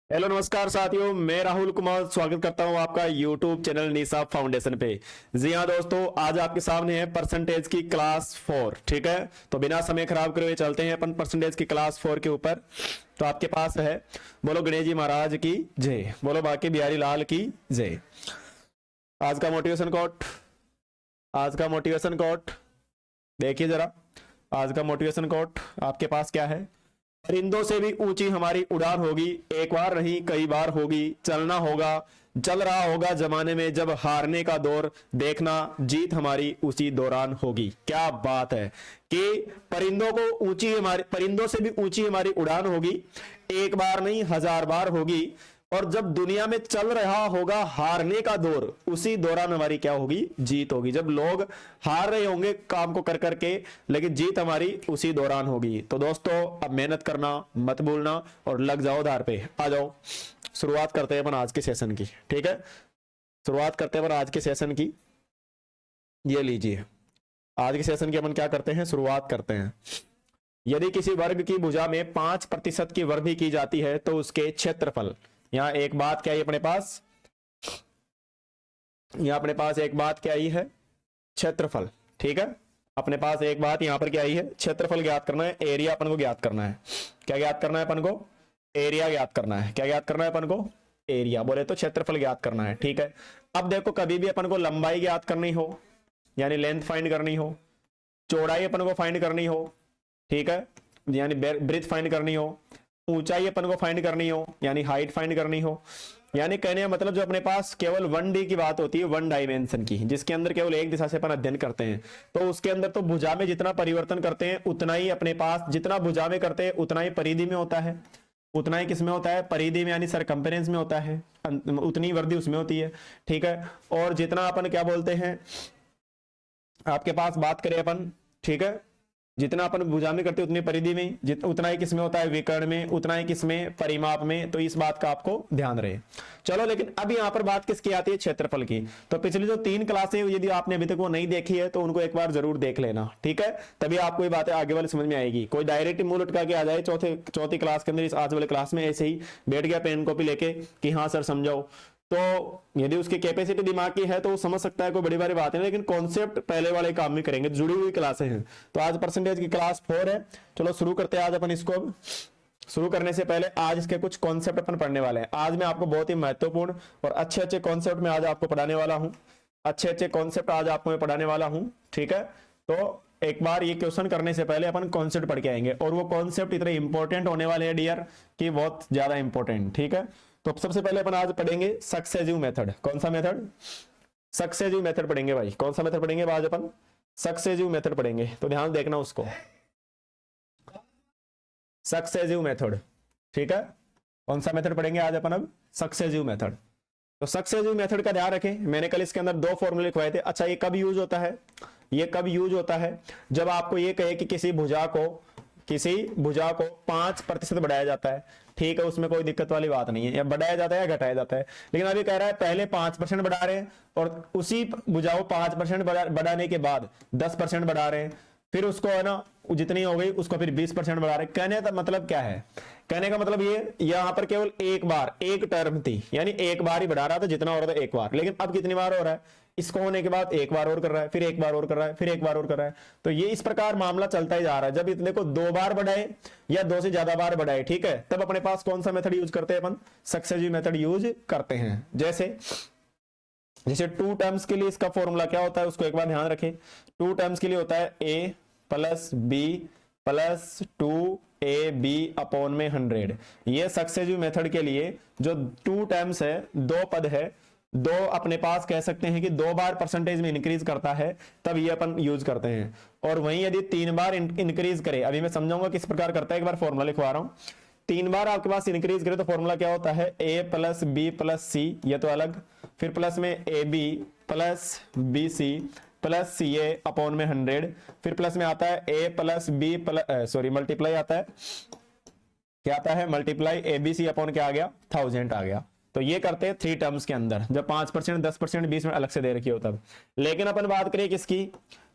Hello नमस्कार साथियों, मैं राहुल कुमार स्वागत करता हूं आपका यूट्यूब चैनल निसाब फाउंडेशन पे। जी हाँ दोस्तों, आज आपके सामने है परसेंटेज की क्लास 4। ठीक है, तो बिना समय खराब करे हुए चलते हैं अपन परसेंटेज की क्लास 4 के ऊपर। तो आपके पास है, बोलो गणेश जी महाराज की जय, बोलो बाकी बिहारी लाल की जय। आज का मोटिवेशन कोट, आज का मोटिवेशन कोट देखिए जरा। आज का मोटिवेशन कोट आपके पास क्या है? परिंदों से भी ऊंची हमारी उड़ान होगी, एक बार नहीं कई बार होगी। चलना होगा, चल रहा होगा जमाने में जब हारने का दौर, देखना जीत हमारी उसी दौरान होगी। क्या बात है कि परिंदों को ऊंची हमारी, परिंदों से भी ऊंची हमारी उड़ान होगी, एक बार नहीं हजार बार होगी। और जब दुनिया में चल रहा होगा हारने का दौर, उसी दौरान हमारी क्या होगी? जीत होगी। जब लोग हार रहे होंगे काम को कर करके, लेकिन जीत हमारी उसी दौरान होगी। तो दोस्तों, अब मेहनत करना मत भूलना और लग जाओ धार पे। आ जाओ, शुरुआत करते हैं अपन आज के सेशन की। ठीक है, शुरुआत करते हैं अपन आज के सेशन की। ये लीजिए, आज के सेशन की अपन क्या करते हैं, शुरुआत करते हैं। यदि किसी वर्ग की भुजा में 5% की वृद्धि की जाती है तो उसके क्षेत्रफल, यहां एक बात क्या है अपने पास, यहां अपने पास एक बात क्या आई है? क्षेत्रफल। ठीक है, अपने पास एक बात यहां पर क्या आई है? क्षेत्रफल ज्ञात करना है, एरिया अपन को ज्ञात करना है। क्या ज्ञात करना है अपन को? एरिया ज्ञात करना है। क्या ज्ञात करना है अपन को? एरिया। बोले तो क्षेत्रफल ज्ञात करना है। ठीक है, अब देखो कभी भी अपन को लंबाई ज्ञात करनी हो, यानी लेंथ फाइंड करनी हो, चौड़ाई अपन को फाइंड करनी हो, ठीक है, यानी ब्रेथ फाइंड करनी हो, ऊंचाई अपन को फाइंड करनी हो, यानी हाइट फाइंड करनी हो, यानी कहने का मतलब जो अपने पास केवल 1D की बात होती है, 1 डायमेंशन की, जिसके अंदर केवल एक दिशा से अपन अध्ययन करते हैं, तो उसके अंदर तो भुजा में जितना परिवर्तन करते हैं उतना ही अपने पास, जितना भुजा में करते हैं उतना ही परिधि में होता है, उतना ही किसमें होता है? परिधि में, यानी सरकम्फेरेंस में होता है, उतनी वृद्धि उसमें होती है। ठीक है, और जितना अपन क्या बोलते हैं, आपके पास बात करें अपन, ठीक है, जितना अपन भुजा में करते उतनी परिधि में, उतना ही किसमें होता है? विकर्ण में, उतना ही किसमें? परिमाप में। तो इस बात का आपको ध्यान रहे। चलो, लेकिन अब यहां पर बात किसकी आती है? क्षेत्रफल की। तो पिछली जो 3 क्लासें यदि आपने अभी तक वो नहीं देखी है तो उनको एक बार जरूर देख लेना। ठीक है, तभी आपको ये बातें आगे वाली समझ में आएगी। कोई डायरेक्ट मुंह लटका के आ जाए चौथी क्लास के अंदर, इस आज वाले क्लास में ऐसे ही बैठ गया पेन कॉपी लेके कि हाँ सर समझाओ, तो यदि उसकी कैपेसिटी दिमाग की है तो वो समझ सकता है, कोई बड़ी बड़ी बात है, लेकिन कॉन्सेप्ट पहले वाले काम में करेंगे, जुड़ी हुई क्लासें हैं। तो आज परसेंटेज की क्लास 4 है। चलो शुरू करते हैं आज अपन इसको। अब शुरू करने से पहले आज इसके कुछ कॉन्सेप्ट अपन पढ़ने वाले हैं। आज मैं आपको बहुत ही महत्वपूर्ण और अच्छे अच्छे कॉन्सेप्ट में आज आपको पढ़ाने वाला हूं, अच्छे अच्छे कॉन्सेप्ट आज आपको मैं पढ़ाने वाला हूं। ठीक है, तो एक बार ये क्वेश्चन करने से पहले अपन कॉन्सेप्ट पढ़ के आएंगे, और वो कॉन्सेप्ट इतने इंपॉर्टेंट होने वाले हैं डियर, कि बहुत ज्यादा इंपॉर्टेंट। ठीक है, तो सबसे पहले अपन आज पढ़ेंगे सक्सेसिव मेथड। कौन सा मेथड? सक्सेसिव मेथड पढ़ेंगे भाई। कौन सा मेथड पढ़ेंगे आज अपन? सक्सेसिव मेथड पढ़ेंगे, तो ध्यान देखना उसको, सक्सेसिव मेथड। ठीक है, कौन सा मेथड पढ़ेंगे आज अपन? अब सक्सेसिव मेथड। तो सक्सेसिव मेथड का ध्यान रखें, मैंने कल इसके अंदर 2 फॉर्मूले लिखवाए थे। अच्छा, ये कब यूज होता है? ये कब यूज होता है? जब आपको ये कहे कि किसी भुजा को 5% बढ़ाया जाता है। ठीक है, उसमें कोई दिक्कत वाली बात नहीं है, या बढ़ाया जाता है या घटाया जाता है, लेकिन अभी कह रहा है पहले 5% बढ़ा रहे हैं, और उसी भुजा को 5% बढ़ाने के बाद 10% बढ़ा रहे हैं, फिर उसको है ना जितनी हो गई उसको फिर 20% बढ़ा रहे। कहने का मतलब क्या है? कहने का मतलब ये, यहां पर केवल एक बार एक टर्म थी, यानी एक बार ही बढ़ा रहा था, जितना हो रहा था एक बार, लेकिन अब कितनी बार हो रहा है? इसको होने के बाद एक बार और कर रहा है, फिर एक बार और कर रहा है, फिर एक बार और कर रहा है। तो ये इस प्रकार मामला चलता ही जा रहा है। जब इतने को 2 बार बढ़ाए या 2 से ज्यादा बार बढ़ाए, ठीक है, तब अपने पास कौन सा मेथड यूज करते हैं अपन? सक्सेसिव मेथड यूज करते हैं। जैसे 2 टर्म्स के लिए इसका फॉर्मूला क्या होता है, उसको एक बार ध्यान रखें। 2 टर्म्स के लिए होता है a plus B plus 2ab upon में 100। ये सक्सेसिव मेथड के लिए जो 2 टर्म्स है, 2 पद है, 2 अपने पास कह सकते हैं कि 2 बार परसेंटेज में इंक्रीज करता है, तब ये अपन यूज करते हैं। और वहीं यदि 3 बार इंक्रीज करे, अभी मैं समझाऊंगा किस प्रकार करता है, एक बार फॉर्मूला लिखवा रहा हूं। 3 बार आपके पास इंक्रीज करे तो फॉर्मूला क्या होता है? a plus B plus C, ये तो अलग, फिर प्लस में ab plus B C plus C A upon में 100, फिर प्लस में आता है a plus B plus sorry multiply आता है, क्या आता है? मल्टीप्लाई एबीसी अपॉन क्या आ गया? 1000 आ गया। तो ये करते हैं 3 टर्म्स के अंदर, जब 5%, 10%, 20% अलग से दे रखी हो तब। लेकिन अपन बात करें किसकी?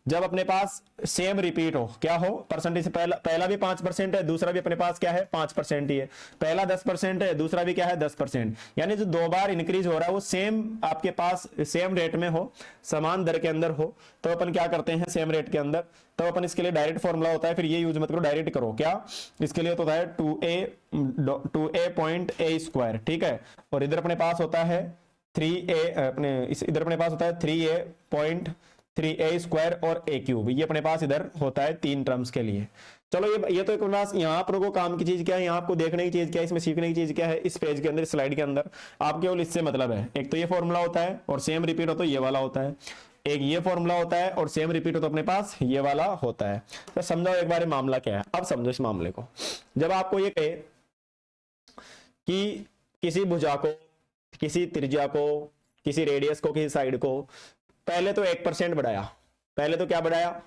जब अपने पास सेम रिपीट हो, क्या हो, परसेंटेज से पहला भी 5% है, दूसरा भी अपने पास क्या है 5% ही है, पहला 10% है, दूसरा भी क्या है 10%, यानी जो दो बार इंक्रीज हो रहा है वो सेम आपके पास सेम रेट में हो, समान दर के अंदर हो, तो अपन क्या करते हैं सेम रेट के अंदर, तो अपन इसके लिए डायरेक्ट फॉर्मूला होता है, फिर ये यूज मत करो, डायरेक्ट करो, क्या इसके लिए होता है 2a पॉइंट a स्क्वायर, ठीक है, और इधर अपने पास होता है 3a, अपने इधर अपने पास होता है 3a पॉइंट 3a स्क्वायर और a क्यूब, ये अपने पास इधर होता है 3 टर्म्स के लिए। चलो ये तो एक पास यहाँ पर को काम की चीज क्या है, यहाँ आपको देखने की चीज क्या है, इसमें सीखने की चीज क्या है, इस पेज के अंदर स्लाइड के अंदर आप केवल इससे मतलब है, एक तो ये फॉर्मूला होता है और सेम रिपीट हो तो ये वाला होता है, एक ये फॉर्मूला होता है और सेम रिपीट हो तो अपने पास ये वाला होता है। तो समझाओ एक बार मामला क्या है, अब समझो इस मामले को। जब आपको ये कहे कि किसी भुजा को, किसी त्रिज्या को, किसी रेडियस को, किसी साइड को पहले तो 1% बढ़ाया, पहले तो क्या बढ़ाया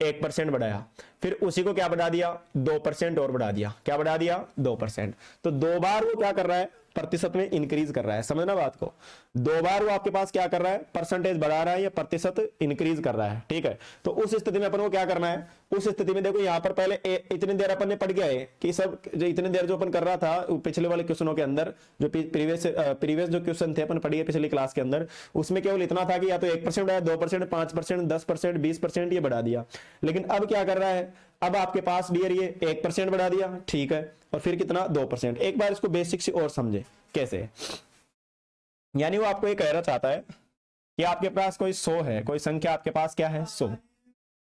1% बढ़ाया, फिर उसी को क्या बढ़ा दिया 2% और बढ़ा दिया, क्या बढ़ा दिया 2%, तो दो बार वो क्या कर रहा है प्रतिशत में इंक्रीज कर रहा है, समझना बात को, दो बार वो आपके पास क्या कर रहा है परसेंटेज बढ़ा रहा है या प्रतिशत इंक्रीज कर रहा है, ठीक है। तो उस स्थिति में अपन को क्या करना है, उस स्थिति में देखो यहाँ पर पहले इतनी देर अपन ने पढ़ गया है कि सब जो इतनी देर जो अपन कर रहा था पिछले वाले क्वेश्चनों के अंदर, जो प्रीवियस जो क्वेश्चन थे अपन पढ़िए पिछली क्लास के अंदर, उसमें केवल इतना था कि या तो 1% बढ़ाया, 2%, 5%, 10%, 20% ये बढ़ा दिया, लेकिन अब क्या कर रहा है, अब आपके पास डियर ये 1% बढ़ा दिया, ठीक है, और फिर कितना 2%। एक बार इसको बेसिक से और समझे कैसे, यानी वो आपको ये कहना चाहता है कि आपके पास कोई 100 है, कोई संख्या आपके पास क्या है 100,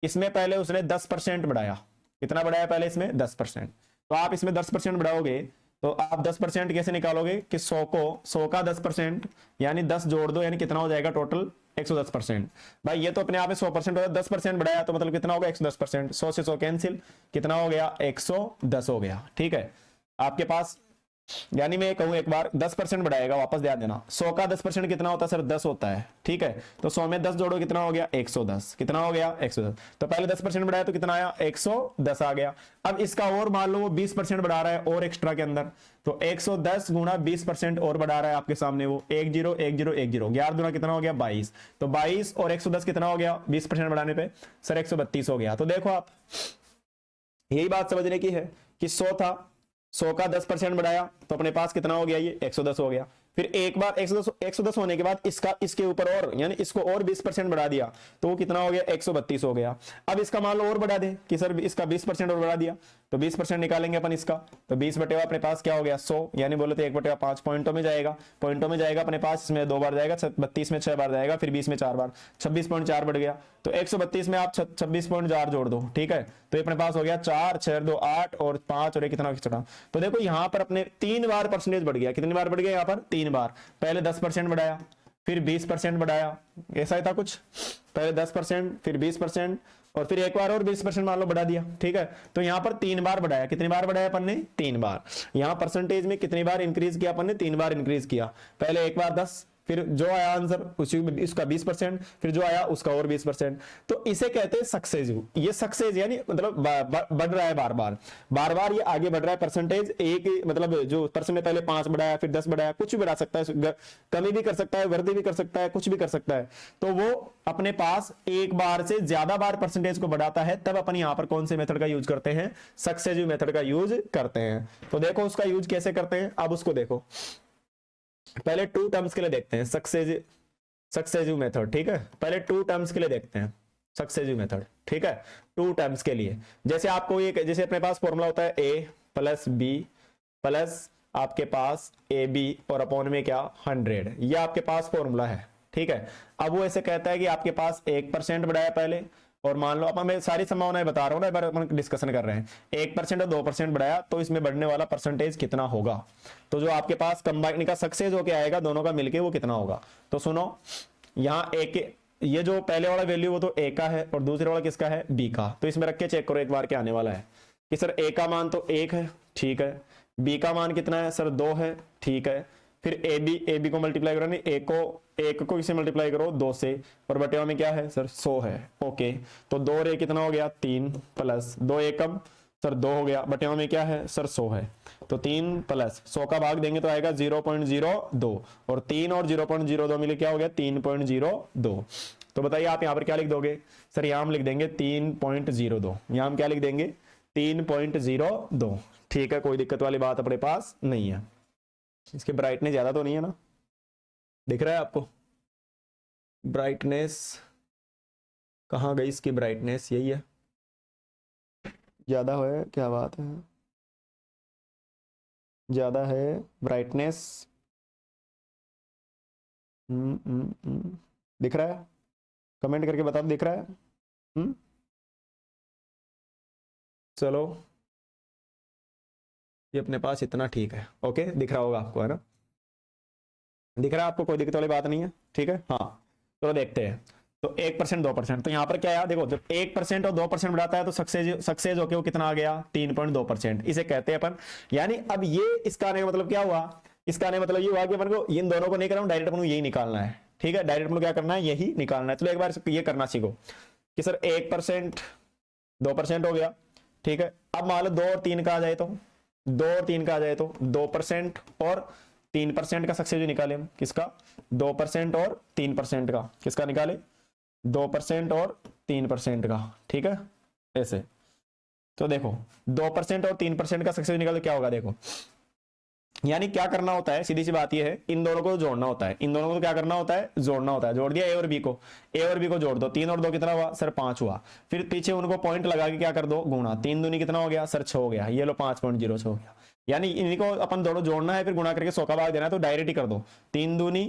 इसमें पहले उसने 10% बढ़ाया, कितना बढ़ाया पहले इसमें 10%, तो आप इसमें 10% बढ़ाओगे तो आप 10% कैसे निकालोगे कि 100 का 10% यानी 10 जोड़ दो, यानी कितना हो जाएगा टोटल 110%। भाई ये तो अपने आप में 100% होगा, 10% बढ़ाया तो मतलब कितना होगा 110%, 100 से 100 कैंसिल, कितना हो गया 110 हो गया, ठीक है। आपके पास यानी मैं कहूं एक बार 10% बढ़ाएगा, वापस ध्यान देना 100 का 10% कितना होता है सर 10 होता है, ठीक है, तो 100 में 10 जोड़ो कितना हो गया 110, कितना हो गया 110, तो पहले 10% बढ़ाया तो कितना आया 110 आ गया। अब इसका और मान लो वो 20% बढ़ा रहा है और एक्स्ट्रा के अंदर, तो 110 गुणा 20% और बढ़ा रहा है आपके सामने वो 10 10 10 11 11 दुना कितना हो गया 22, तो 22 और 110 कितना हो गया 20% बढ़ाने पे सर 132 हो गया। तो देखो आप यही बात समझने की है कि 100 था, 100 का 10% बढ़ाया तो अपने पास कितना हो गया ये 110 हो गया, फिर एक बार 110 होने के बाद इसके ऊपर और यानी इसको और 20% बढ़ा दिया तो वो कितना हो गया 132 हो गया। अब इसका मान लो और बढ़ा दे कि सर इसका 20% और बढ़ा दिया, तो 20% निकालेंगे अपन इसका, तो 20 बटेवा अपने पास क्या हो गया 100, यानी बोले तो 1/5 पॉइंटों में जाएगा अपने पास, इसमें 2 बार जाएगा, 32 में 6 बार जाएगा, फिर 20 में 4 बार, 26.4 बढ़ गया, तो 132 में आप 26.4 जोड़ दो, ठीक है, तो अपने पास हो गया 4 6 2 8 और 5 और ये कितना खिंचड़ा। तो देखो यहाँ पर अपने 3 बार परसेंटेज बढ़ गया, कितनी बार बढ़ गया यहाँ पर 3 बार, पहले 10% बढ़ाया फिर 20% बढ़ाया, ऐसा ही था कुछ, पहले 10% फिर 20% और फिर एक बार और 20% मान लो बढ़ा दिया, ठीक है, तो यहाँ पर 3 बार बढ़ाया, कितनी बार बढ़ाया अपन ने 3 बार, यहाँ परसेंटेज में कितनी बार इंक्रीज किया अपन ने 3 बार इंक्रीज किया, पहले एक बार 10, फिर जो आया आंसर उसी इसका 20%, फिर जो आया उसका और 20%, तो इसे कहते हैं सक्सेसिव। ये सक्सेस यानी मतलब बढ़ रहा है बार बार ये आगे बढ़ रहा है परसेंटेज, एक मतलब जो पर्सन ने पहले 5 बढ़ाया फिर 10 बढ़ाया, कुछ भी बढ़ा सकता है, कमी भी कर सकता है, वृद्धि भी कर सकता है, कुछ भी कर सकता है, तो वो अपने पास एक बार से ज्यादा बार परसेंटेज को बढ़ाता है, तब अपन यहाँ पर कौन से मेथड का यूज करते हैं सक्सेसिव मेथड का यूज करते हैं। तो देखो उसका यूज कैसे करते हैं, अब उसको देखो, पहले 2 टर्म्स के लिए देखते हैं सक्सेसिव मेथड, ठीक है, पहले 2 टर्म्स के लिए देखते हैं सक्सेसिव मेथड, ठीक है, 2 टर्म्स के लिए जैसे आपको ये जैसे अपने पास फॉर्मूला होता है a प्लस b प्लस आपके पास ab और अपॉन में क्या 100, ये आपके पास फॉर्मूला है, ठीक है। अब वो ऐसे कहता है कि आपके पास 1% बढ़ाया पहले, और मान लो अब मैं सारी संभावनाएं बता रहा हूं ना, एक बार अपन डिस्कशन कर रहे हैं, 1% और 2% बढ़ाया तो इसमें बढ़ने वाला परसेंटेज कितना होगा, तो जो आपके पास कंबाइन का सक्सेस होके आएगा दोनों का मिलके वो कितना होगा। तो सुनो यहाँ एक ये जो पहले वाला वैल्यू वो तो a का है और दूसरे वाला किसका है b का, तो इसमें रख के चेक करो एक बार क्या आने वाला है कि सर a का मान तो 1 है, ठीक है, b का मान कितना है सर 2 है, ठीक है, फिर ab को मल्टीप्लाई करो, नहीं एक को किसे मल्टीप्लाई करो 2 से, और बटेवा में क्या है सर 100 है, ओके, तो 2 रे कितना हो गया 3 प्लस 2 एकम सर 2 हो गया, बटेवा में क्या है सर 100 है, तो 3 प्लस 100 का भाग देंगे तो आएगा 0.02 और 3 और 0.02 मिले क्या हो गया 3.02, तो बताइए आप यहाँ पर क्या लिख दोगे? सर यहाँ हम लिख देंगे 3.02, यहाँ हम क्या लिख देंगे? 3.02। ठीक है, कोई दिक्कत वाली बात अपने पास नहीं है। इसकी ब्राइटनेस ज्यादा तो नहीं है ना? दिख रहा है आपको? ब्राइटनेस कहाँ गई इसकी? ब्राइटनेस यही है, ज्यादा है, क्या बात है, ज्यादा है ब्राइटनेस। दिख रहा है? कमेंट करके बता दो, दिख रहा है? चलो, ये अपने पास इतना ठीक है, ओके, दिख रहा होगा आपको, है ना? दिख रहा है आपको? कोई दिक्कत वाली बात नहीं है, ठीक है। हाँ, चलो देखते हैं। तो 1% 2%, तो यहाँ पर क्या है, देखो, जब 1% और 2% बढ़ाता है तो सक्सेस होके वो कितना आ गया? 3.2%, इसे कहते हैं अपन। यानी अब ये इसका आने का मतलब क्या हुआ? इसका आने का मतलब ये हुआ कि अपन को इन दोनों को नहीं करना, डायरेक्ट अपन को यही निकालना है। ठीक है, डायरेक्ट अपन को क्या करना है? यही निकालना है। चलो एक बार ये करना सीखो कि सर 1% 2% हो गया, ठीक है। अब मान लो 2 और 3 का आ जाए तो 2 और 3 का आ जाए तो 2% और 3% का सक्सेस निकाले हम। किसका? 2% और 3% का। किसका निकाले? 2% और 3% का। ठीक है, ऐसे। तो देखो 2% और 3% का सक्सेस निकाले क्या होगा? देखो, यानी क्या करना होता है, सीधी सी बात ये है, इन दोनों को जोड़ना होता है। इन दोनों को क्या करना होता है? जोड़ना होता है। जोड़ दिया ए और बी को, ए और बी को जोड़ दो। 3 और 2 कितना हुआ? सर 5 हुआ। फिर पीछे उनको पॉइंट लगा के क्या कर दो? गुणा। 3 दूनी कितना हो गया? सर 6 हो गया। ये लो 5.06 हो गया। यानी इनको अपन दोनों जोड़ना है, फिर गुणा करके 100 का भाग देना है, तो डायरेक्ट ही कर दो। 3 दूनी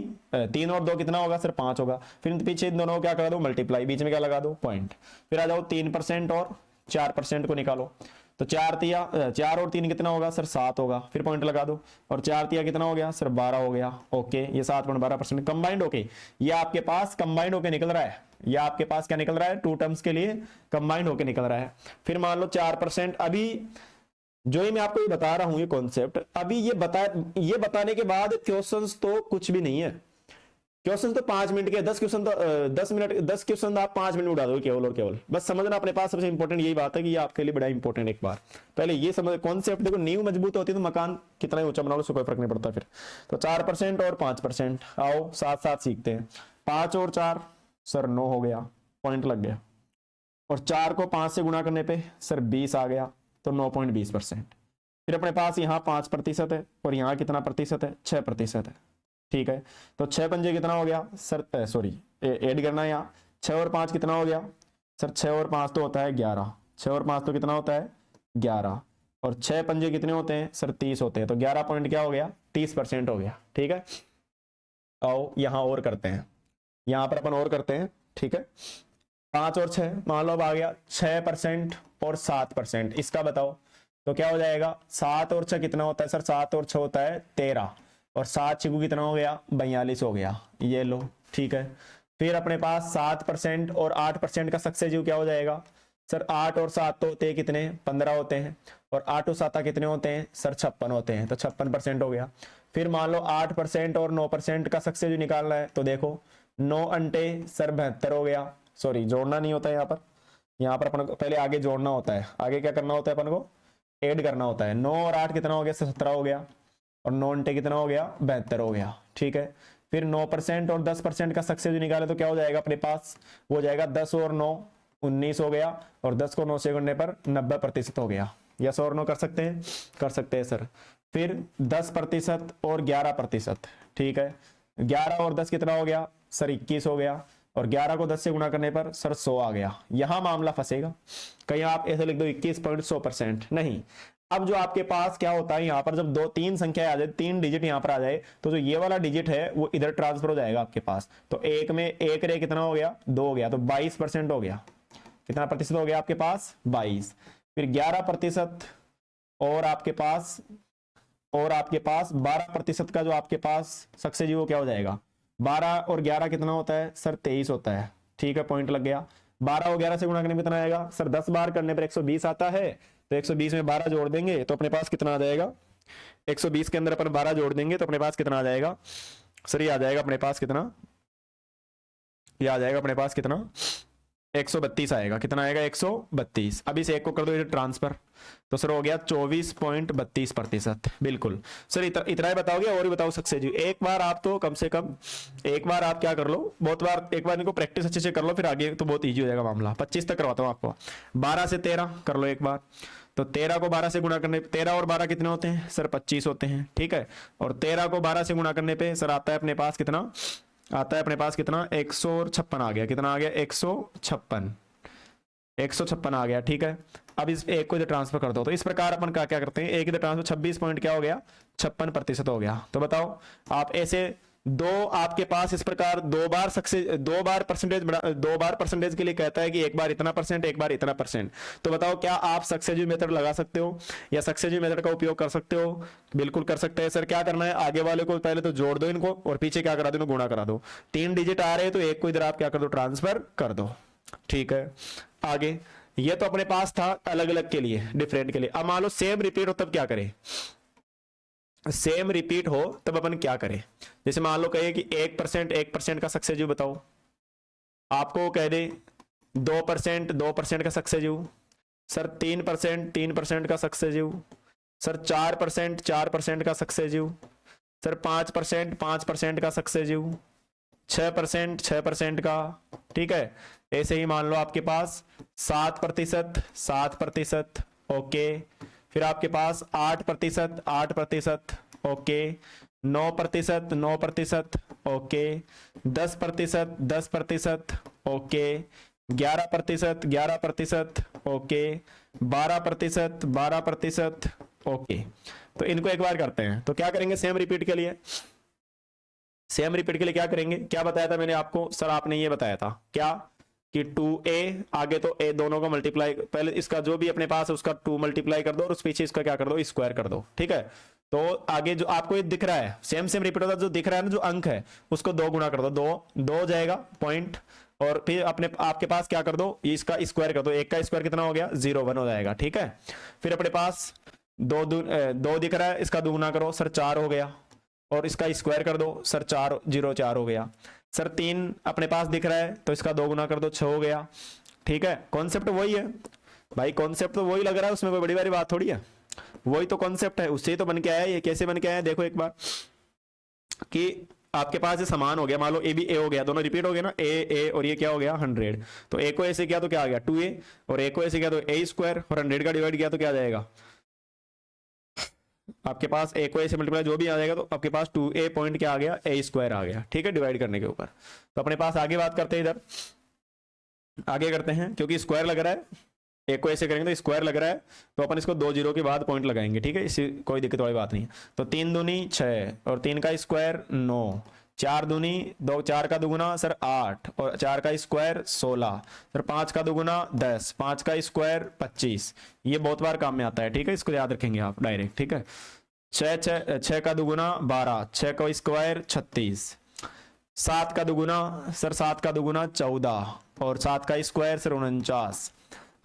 3 और 2 कितना होगा? सर 5 होगा। फिर पीछे इन दोनों को क्या कर दो? मल्टीप्लाई, बीच में क्या लगा दो? पॉइंट। फिर आ जाओ 3% और 4% को निकालो। तो 4 और 3 कितना होगा? सर 7 होगा। फिर पॉइंट लगा दो। और 4 तिया कितना हो गया? सर 12 हो गया। ओके, ये 7.12% कंबाइंड होके ये आपके पास कंबाइंड होके निकल रहा है। ये आपके पास क्या निकल रहा है? 2 टर्म्स के लिए कंबाइंड होके निकल रहा है। फिर मान लो 4%। अभी जो ही मैं आपको ये बता रहा हूं, ये कॉन्सेप्ट, अभी ये बताने के बाद क्वेश्चंस तो कुछ भी नहीं है। क्वेश्चन तो 5 मिनट के, 10 क्वेश्चन तो 10 क्वेश्चन आप 5 मिनट में उड़ा दो केवल और केवल। बस समझना अपने पास सबसे इंपॉर्टेंट यही बात है कि ये आपके लिए बड़ा इंपॉर्टेंट। एक बार पहले ये समझ कॉन्सेप्ट, देखो नींव मजबूत होती है तो मकान कितना ही ऊंचा बना लो उससे कोई फर्क नहीं पड़ता। फिर तो 4% और 5%, आओ साथ साथ सीखते हैं। 5 और 4 सर 9 हो गया, पॉइंट लग गया। और 4 को 5 से गुणा करने पे सर 20 आ गया, तो 9.20%। फिर अपने पास यहाँ 5% है और यहाँ कितना प्रतिशत है? 6% है। ठीक है, तो 6 पंजे कितना हो गया? सर सॉरी, ऐड करना है यहाँ। 6 और 5 कितना हो गया? सर 6 और 5 तो होता है 11। 6 और 5 तो कितना होता है? 11। और 6 पंजे कितने होते हैं? सर 30 होते हैं। तो 11 पॉइंट क्या हो गया? 30% हो गया। ठीक है, आओ यहाँ और करते हैं, यहाँ पर अपन और करते हैं। ठीक है, 5 और 6 मान लो अब आ गया 6% और 7%। इसका बताओ तो क्या हो जाएगा? 7 और 6 कितना होता है? सर 7 और 6 होता है 13। और 7 छिगु कितना हो गया? 42 हो गया। ये लो, ठीक है। फिर अपने पास 7% और 8% का सक्सेसिव क्या हो जाएगा? सर 8 और 7 तो होते हैं कितने? 15 होते हैं। और 8 और 7 कितने होते हैं? सर 56 होते हैं। तो 56% हो गया। फिर मान लो 8% और 9% का सक्सेसिव निकालना है, तो देखो 9 अंटे सर 72 हो गया। सॉरी, जोड़ना नहीं होता है यहाँ पर अपन को पहले आगे जोड़ना होता है। आगे क्या करना होता है? अपन को ऐड करना होता है। 9 और 8 कितना हो गया? 17 हो गया। और 9 अंटे कितना हो गया? 72 हो गया। ठीक है, फिर 9% और 10% का सक्सेस निकाले तो क्या हो जाएगा अपने पास? वो जाएगा 10 और 9 19 हो गया। और 10 को 9 से गुणने पर 90% हो गया। यस और नो कर सकते हैं? कर सकते हैं सर। फिर 10% और 11%। ठीक है, 11 और 10 कितना हो गया? सर 21 हो गया। और 11 को 10 से गुणा करने पर सर 100 आ गया। यहां मामला फंसेगा। कहीं आप ऐसे लिख दो 21.100%, नहीं। अब जो आपके पास क्या होता है, यहाँ पर जब 2-3 संख्या आ जाए, 3 डिजिट यहाँ पर आ जाए, तो जो ये वाला डिजिट है वो इधर ट्रांसफर हो जाएगा आपके पास। तो एक में एक रे कितना हो गया? 2 हो गया। तो 22% हो गया। कितना प्रतिशत हो गया आपके पास? 22। फिर 11% और आपके पास 12% का जो आपके पास सक्सेस वो क्या हो जाएगा? 12 और 11 कितना होता है? सर 23 होता है। ठीक है, पॉइंट लग गया। 12 और 11 से गुणा करने में कितना आएगा? सर 10 बार करने पर 120 आता है। तो 120 में 12 जोड़ देंगे तो अपने पास कितना आ जाएगा? 120 के अंदर अपन 12 जोड़ देंगे तो अपने पास कितना आ जाएगा? सर ये आ जाएगा अपने पास कितना? ये आ जाएगा अपने पास कितना? 132 आएगा। कितना आएगा? 132। अब इस एक को कर दो ट्रांसफर, तो सर हो गया 24.32%। बिल्कुल सर, इतना ही बताओगे और ही बताओ सक्सेस जी। एक बार आप तो कम से कम एक बार आप क्या कर लो, बहुत बार एक बार इनको प्रैक्टिस अच्छे से कर लो, फिर आगे तो बहुत ईजी हो जाएगा मामला। 25 तक करवाता हूँ आपको। 12 से 13 कर लो एक बार, तो 13 को 12 से गुणा करने, 13 और 12 कितने होते हैं सर? 25 होते हैं, ठीक है। और 13 को 12 से गुणा करने पे सर आता है अपने पास कितना? आता है अपने पास कितना? 156 आ गया। कितना आ गया? 156। 156 आ गया, ठीक है। अब इस एक को इधर ट्रांसफर कर दो, तो इस प्रकार अपन क्या क्या करते हैं, एक इधर ट्रांसफर 26 पॉइंट क्या हो गया? 56% हो गया। तो बताओ आप ऐसे दो आपके पास इस प्रकार दो बार सक्सेस, दो बार परसेंटेज के लिए कहता है कि एक बार इतना परसेंट, एक बार इतना परसेंट। तो बताओ क्या आप सक्सेसिव मेथड लगा सकते हो या सक्सेसिव मेथड का उपयोग कर सकते हो? बिल्कुल कर सकते हैं सर। क्या करना है, आगे वाले को पहले तो जोड़ दो इनको, और पीछे क्या करा दो, इनको गुणा करा दो। 3 डिजिट आ रहे हैं तो एक को इधर आप क्या कर दो? ट्रांसफर कर दो, ठीक है। आगे ये तो अपने पास था अलग अलग के लिए, डिफरेंट के लिए। अब मान लो सेम रिपीट हो तब क्या करें? सेम रिपीट हो तब अपन क्या करें? जैसे मान लो कहिए कि 1% का सक्सेसिव बताओ, आपको कह दे 2% का सक्सेसिव, सर 3% का सक्सेसिव, सर 4% का सक्सेसिव, सर 5% का सक्सेसिव, 6% का, ठीक है। ऐसे ही मान लो आपके पास 7%, ओके। फिर आपके पास 8%, okay. 9%, okay. 10%, okay. 11%, okay. 12%, okay. तो इनको एक बार करते हैं, तो क्या करेंगे सेम रिपीट के लिए? सेम रिपीट के लिए क्या करेंगे? क्या बताया था मैंने आपको सर? आपने ये बताया था क्या कि 2a, आगे तो a दोनों का मल्टीप्लाई, पहले इसका जो भी अपने पास है उसका 2 मल्टीप्लाई कर दो, और उस पीछे इसका क्या कर दो? स्क्वायर कर दो, ठीक है। तो आगे जो आपको ये दिख रहा है सेम रिपीट होता है, जो दिख रहा है ना, जो अंक है उसको 2 गुना कर दो, 2 हो जाएगा पॉइंट, और फिर अपने आपके पास क्या कर दो? इसका स्क्वायर कर दो। एक का स्क्वायर कितना हो गया? 0 1 हो जाएगा, ठीक है। फिर अपने पास 2 दिख रहा है, इसका दुगुना करो, सर 4 हो गया, और इसका स्क्वायर कर दो, सर 4 हो गया। सर 3 अपने पास दिख रहा है, तो इसका 2 गुना कर दो, 6 हो गया, ठीक है। कॉन्सेप्ट वही है भाई, कॉन्सेप्ट तो वही लग रहा है, उसमें कोई बड़ी बड़ी बात थोड़ी है, वही तो कॉन्सेप्ट है, उससे ही तो बन के आया है। ये कैसे बन के आया है देखो एक बार, कि आपके पास ये समान हो गया, मान लो ए भी ए हो गया, दोनों रिपीट हो गए ना, ए और ये क्या हो गया? 100। तो ए को ऐसे किया तो क्या आ गया? 2a, और ए को ऐसे किया तो a स्क्वायर, और 100 का डिवाइड किया तो क्या आ जाएगा आपके पास? ए को ए से मल्टीप्लाई जो भी आ जाएगा, तो आपके पास 2a पॉइंट क्या आ गया? a स्क्वायर आ गया, ठीक है, डिवाइड करने के ऊपर। तो अपने पास आगे बात करते हैं, इधर आगे करते हैं, क्योंकि स्क्वायर लग रहा है, एक को ऐसे करेंगे तो स्क्वायर लग रहा है, तो अपन इसको 2 जीरो के बाद पॉइंट लगाएंगे, ठीक है, इसी कोई दिक्कत वाली बात नहीं है। तो 3 दूनी 6, और 3 का स्क्वायर 9, 4 दूनी 2, 4 का दुगुना सर 8, और 4 का स्क्वायर 16, सर 5 का दुगुना 10, 5 का स्क्वायर 25। ये बहुत बार काम में आता है, ठीक है, इसको याद रखेंगे आप डायरेक्ट, ठीक है। 6 का दुगुना 12, 6 का स्क्वायर 36, 7 का दुगुना सर 7 का दुगुना 14, और 7 का स्क्वायर सर 49,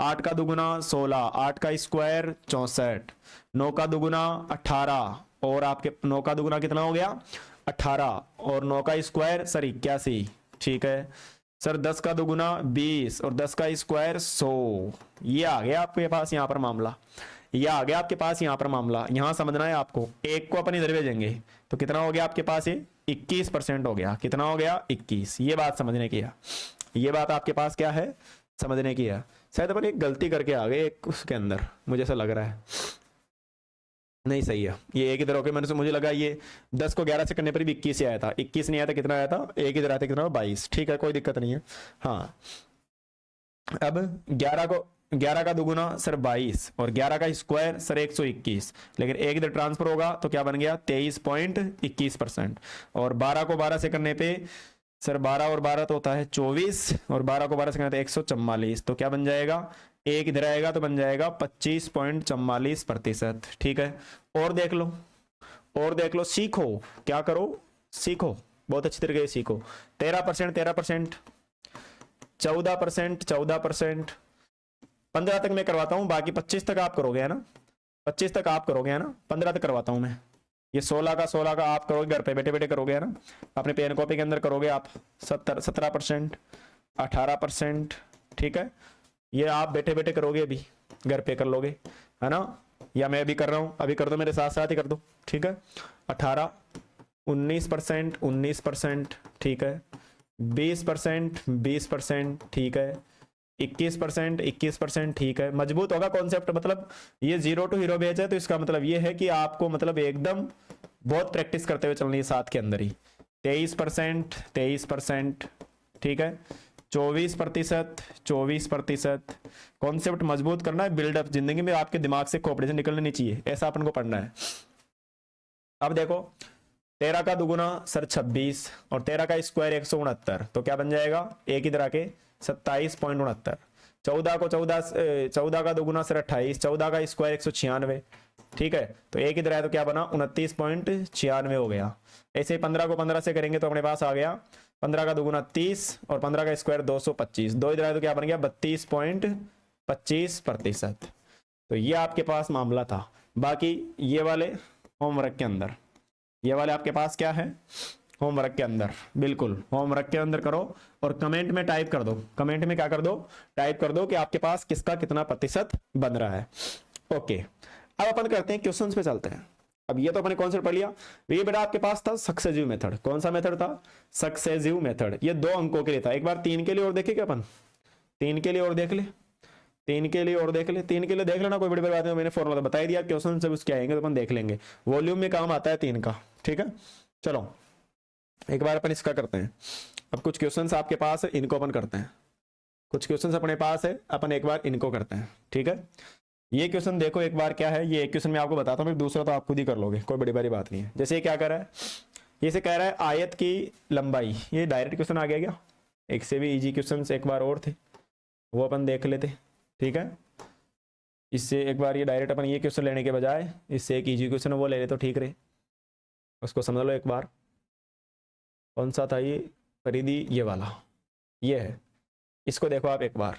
8 का दुगुना 16, 8 का स्क्वायर 64, 9 का दुगुना 18, और आपके 9 का दुगुना कितना हो गया? 18, और 9 का स्क्वायर सर 81, ठीक है सर। 10 का दुगुना 20, और 10 का स्क्वायर 100। ये आ गया आपके पास यहाँ पर मामला, ये आ गया आपके पास यहाँ पर मामला। यहाँ समझना है आपको, एक को अपन इधर भेजेंगे तो कितना हो गया आपके पास? ये 21% हो गया। कितना हो गया? 21। ये बात समझने की है, ये बात आपके पास क्या है? समझने की है। शायद अपन एक गलती करके आ गए एक उसके अंदर, मुझे ऐसा लग रहा है, नहीं सही है ये एक इधर होके, मैंने मुझे लगा ये 10 को 11 से करने पर भी 21 ही आया था, 21 नहीं आया था, कितना आया था? एक इधर आया था, कितना? 22, ठीक है, कोई दिक्कत नहीं है। हाँ, अब 11 का दुगुना सर 22, और 11 का स्क्वायर सर 121, लेकिन एक इधर ट्रांसफर होगा तो क्या बन गया? 23.21%। और 12 को 12 से करने पे सर 12 और 12 तो होता है 24, और 12 को 12 से करने पे 144, तो क्या बन जाएगा? एक इधर आएगा तो बन जाएगा 25.44%, ठीक है। और देख लो, और देख लो, सीखो, क्या करो? सीखो, बहुत अच्छी तरीके से सीखो। 13%, 13%, 14%, 14%, 15 तक मैं करवाता हूं, बाकी 25 तक आप करोगे है ना? 25 तक आप करोगे है ना? 15 तक करवाता हूं मैं। ये 16 का आप करोगे, घर पे बैठे बैठे करोगे है ना? अपने पेन कॉपी के अंदर करोगे आप। 17%, 18%, ठीक है, ये आप बैठे बैठे करोगे, अभी घर पे कर लोगे, है ना, या मैं अभी कर रहा हूं, अभी कर दो, मेरे साथ साथ ही कर दो, ठीक है। 18, 19%, 19%, ठीक है, 20%, 20%, ठीक है, 21%, 21%, ठीक है। मजबूत होगा कॉन्सेप्ट, मतलब ये जीरो टू हीरो बैच है, तो इसका मतलब ये है कि आपको मतलब एकदम बहुत प्रैक्टिस करते हुए चलनी है साथ के अंदर ही। 23%, 23%, ठीक है, 24%, 24%। कॉन्सेप्ट मजबूत करना है, बिल्डअप जिंदगी में आपके दिमाग से कॉपरेशन निकलनी नहीं चाहिए, ऐसा अपन को पढ़ना है। अब देखो 13 का दुगुना सर 26 और 13 का स्क्वायर 169, तो क्या बन जाएगा, एक ही तरह के 27.69। 14 को 14 का दुगुना सर 28, 14 का स्क्वायर 196, ठीक है, तो एक ही तरह है, तो क्या बना 29.96 हो गया। ऐसे ही 15 को 15 से करेंगे तो अपने पास आ गया 15 का दुगुना 30 और 15 का स्क्वायर 225, दो इधर आए तो क्या बन गया 32.25%। तो ये आपके पास मामला था। बाकी ये वाले होमवर्क के अंदर, ये वाले आपके पास क्या है, होमवर्क के अंदर, बिल्कुल होमवर्क के अंदर करो और कमेंट में टाइप कर दो, कमेंट में क्या कर दो, टाइप कर दो कि आपके पास किसका कितना प्रतिशत बन रहा है। ओके, अब अपन करते हैं क्वेश्चंस पे चलते हैं। अब ये तो अपने कॉन्सेप्ट पढ़ लिया, ये बेटा आपके पास था सक्सेसिव मेथड। कौन सा मेथड था, सक्सेसिव मेथड। ये 2 अंकों के लिए था। एक बार 3 के लिए और देखें क्या अपन, 3 के लिए और देख ले, 3 के लिए और देख ले, 3 के लिए देख लेना, कोई बड़ी बात नहीं, मैंने फॉर्मूला तो बता ही दिया, क्वेश्चन जब उसके आएंगे तो अपन देख लेंगे, वॉल्यूम में काम आता है 3 का, ठीक है। चलो एक बार अपन इसका करते हैं। अब कुछ क्वेश्चंस आपके पास है, इनको अपन करते हैं, कुछ क्वेश्चंस अपने पास है, अपन एक बार इनको करते हैं, ठीक है। ये क्वेश्चन देखो एक बार क्या है, ये एक क्वेश्चन मैं आपको बताता हूँ, फिर दूसरा तो आप खुद ही कर लोगे, कोई बड़ी बड़ी बात नहीं है। जैसे ये क्या कर रहा है, ये से कह रहा है आयत की लंबाई, ये डायरेक्ट क्वेश्चन आ गया क्या, एक से भी इजी क्वेश्चन एक बार और थे वो अपन देख लेते, ठीक है। इससे एक बार ये डायरेक्ट अपन ये क्वेश्चन लेने के बजाय इससे एक इजी क्वेश्चन वो ले ले तो ठीक रहे, उसको समझ लो एक बार। कौन सा था ये, परिधि ये वाला, ये है, इसको देखो आप एक बार।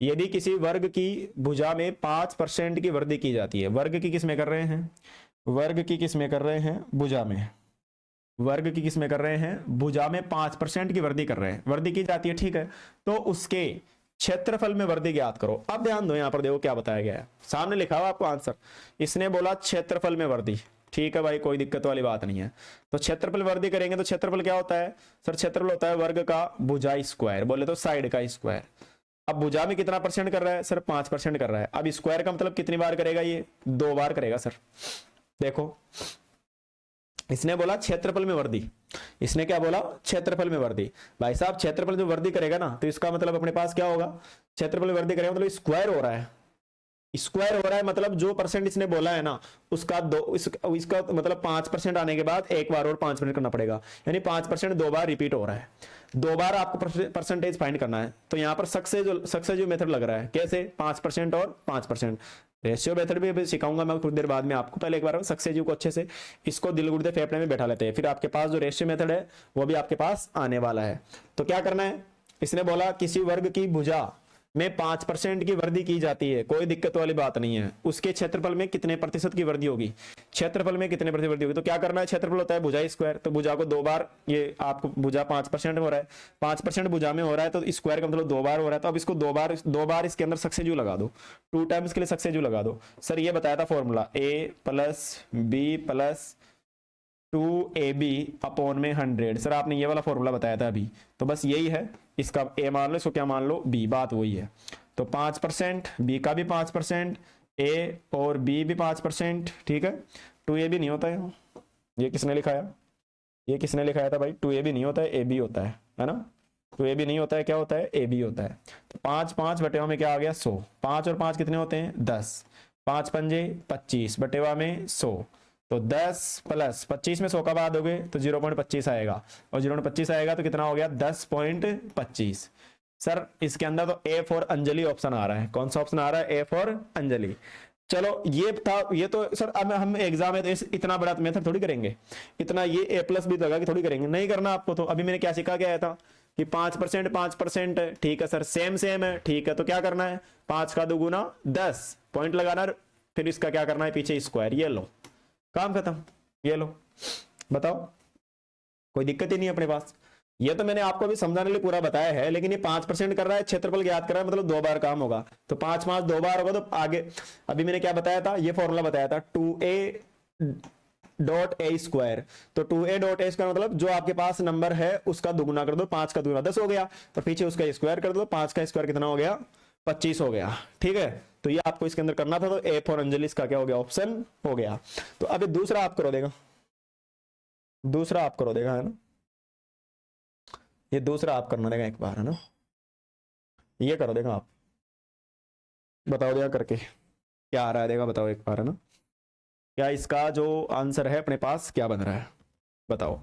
यदि किसी वर्ग की भुजा में 5% की वृद्धि की जाती है, वर्ग की किस में कर रहे हैं, वर्ग की किस में कर रहे हैं, भुजा में, वर्ग की किस में कर रहे हैं, भुजा में 5% की वृद्धि कर रहे हैं, वृद्धि की जाती है, ठीक है। तो उसके क्षेत्रफल में वृद्धि ज्ञात करो। अब ध्यान दो, यहां पर देखो क्या बताया गया है, सामने लिखा हुआ आपको आंसर, इसने बोला क्षेत्रफल में वृद्धि, ठीक है भाई, कोई दिक्कत वाली बात नहीं है। तो क्षेत्रफल वृद्धि करेंगे तो क्षेत्रफल क्या होता है सर, क्षेत्रफल होता है वर्ग का भुजा स्क्वायर, बोले तो साइड का स्क्वायर। अब भुजा में कितना परसेंट कर रहा है सर, 5% कर रहा है। अब स्क्वायर का मतलब कितनी बार करेगा, ये 2 बार करेगा सर। देखो इसने बोला क्षेत्रफल में वृद्धि, इसने क्या बोला, क्षेत्रफल में वृद्धि। भाई साहब क्षेत्रफल में वृद्धि करेगा ना, तो इसका मतलब अपने पास क्या होगा, क्षेत्रफल में वृद्धि करेगा मतलब स्क्वायर हो रहा है, स्क्वायर हो रहा है, मतलब जो परसेंट इसने बोला है ना उसका इसका मतलब 5% आने के बाद एक बार और 5% करना पड़ेगा, यानी 5% 2 बार रिपीट हो रहा है, 2 बार आपको परसेंटेज फाइंड करना है। तो यहाँ पर सक्सेसिव मेथड लग रहा है, कैसे, 5% और 5%। रेशियो मेथड भी अभी सिखाऊंगा मैं कुछ देर बाद में आपको, पहले एक बार सक्सेसिव को अच्छे से इसको दिल गुर्दे फेफड़े में बैठा लेते हैं, फिर आपके पास जो रेशियो मेथड है वो भी आपके पास आने वाला है। तो क्या करना है, इसने बोला किसी वर्ग की भुजा में 5% की वृद्धि की जाती है, कोई दिक्कत वाली बात नहीं है, उसके क्षेत्रफल में कितने प्रतिशत की वृद्धि होगी, क्षेत्रफल में कितने प्रतिशत वृद्धि होगी। तो क्या करना है, क्षेत्रफल होता है भुजा स्क्वायर, तो भुजा को 2 बार, ये आपको भुजा 5% हो रहा है, 5% भुजा में हो रहा है, तो स्क्वायर का मतलब 2 बार हो रहा है, तो अब इसको 2 बार इसके अंदर सक्सेसिव लगा दो, 2 टाइम्स के लिए सक्सेसिव लगा दो। सर ये बताया था formula a + b + 2ab upon में 100, सर आपने ये वाला फॉर्मूला बताया था अभी, तो बस यही है, इसका a मान लो, इसको क्या मान लो b, बात वही है। तो 5%, b का भी 5%, a और b भी 5%, ठीक है। 2ab नहीं होता है, ये किसने लिखाया, ये किसने लिखाया था भाई, 2ab नहीं होता है, ab होता है ना, 2ab नहीं होता है, क्या होता है, ab होता है। तो 5 बटेवा में क्या आ गया 100, 5 और 5 कितने होते हैं 10, 5 पंजे 25 बटेवा में 100, तो 10 + 25 में 100 का बाद दोगे तो 0.25 आएगा, और 0.25 आएगा तो कितना हो गया 10.25। सर इसके अंदर तो ए फॉर अंजलि ऑप्शन आ रहा है, कौन सा ऑप्शन आ रहा है, ए फॉर अंजलि। चलो ये था, ये तो सर अब हम एग्जाम है तो इतना बड़ा मेथड थोड़ी करेंगे, इतना ये A+ भी लगा के थोड़ी करेंगे, नहीं करना आपको। तो अभी मैंने क्या सिखा के आया था कि 5% 5%, ठीक है सर, सेम है, ठीक है। तो क्या करना है, 5 का दुगुना 10 पॉइंट लगाना, फिर इसका क्या करना है पीछे स्क्वायर, ये लो काम खत्म, ये लो, बताओ कोई दिक्कत ही नहीं अपने पास। ये तो मैंने आपको भी समझाने के लिए पूरा बताया है, लेकिन ये 5% कर रहा है, क्षेत्रफल ज्ञात कर रहा है, मतलब 2 बार काम होगा, तो 5 5 2 बार होगा, तो आगे अभी मैंने क्या बताया था, ये फॉर्मूला बताया था 2a.a², तो 2a.a² मतलब जो आपके पास नंबर है उसका दुगुना कर दो, 5 का दुगुना 10 हो गया, और पीछे उसका स्क्वायर कर दो, 5 का स्क्वायर कितना हो गया, 25 हो गया। ठीक है, तो ये आपको इसके अंदर करना था, तो ए फॉर अंजलि इसका क्या हो गया, ऑप्शन हो गया। तो अभी दूसरा आप करो देगा, दूसरा आप करो देगा, है ना, ये दूसरा आप करना देगा एक बार, है ना, ये करो देगा आप, बताओ देगा करके क्या आ रहा है, देगा बताओ एक बार, है ना, क्या इसका जो आंसर है अपने पास क्या बन रहा है, बताओ।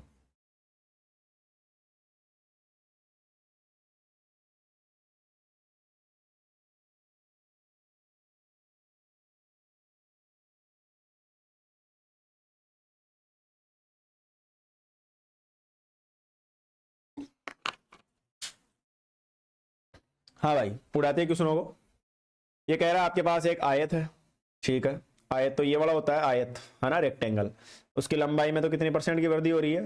हाँ भाई, उड़ाते क्वेश्चनों को। ये कह रहा है आपके पास एक आयत है, ठीक है, आयत तो ये वाला होता है आयत, है ना, रेक्टेंगल, उसकी लंबाई में तो कितनी परसेंट की वृद्धि हो रही है,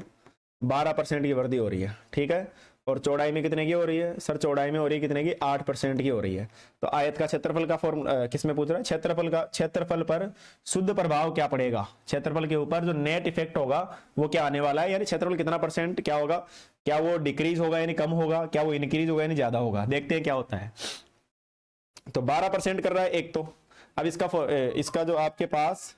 12% की वृद्धि हो रही है, ठीक है, और चौड़ाई में कितने की हो रही है सर, चौड़ाई में हो रही है कितने की, 8% की हो रही है। तो आयत का क्षेत्रफल का फॉर्मूला किस में पूछ रहा है, क्षेत्रफल का, क्षेत्रफल पर शुद्ध प्रभाव क्या पड़ेगा, क्षेत्रफल के ऊपर जो नेट इफेक्ट होगा वो क्या आने वाला है, यानी क्षेत्रफल कितना परसेंट क्या होगा, क्या वो डिक्रीज होगा यानी कम होगा, क्या वो इंक्रीज होगा यानी ज्यादा होगा, देखते हैं क्या होता है। तो 12% कर रहा है एक, तो अब इसका जो आपके पास,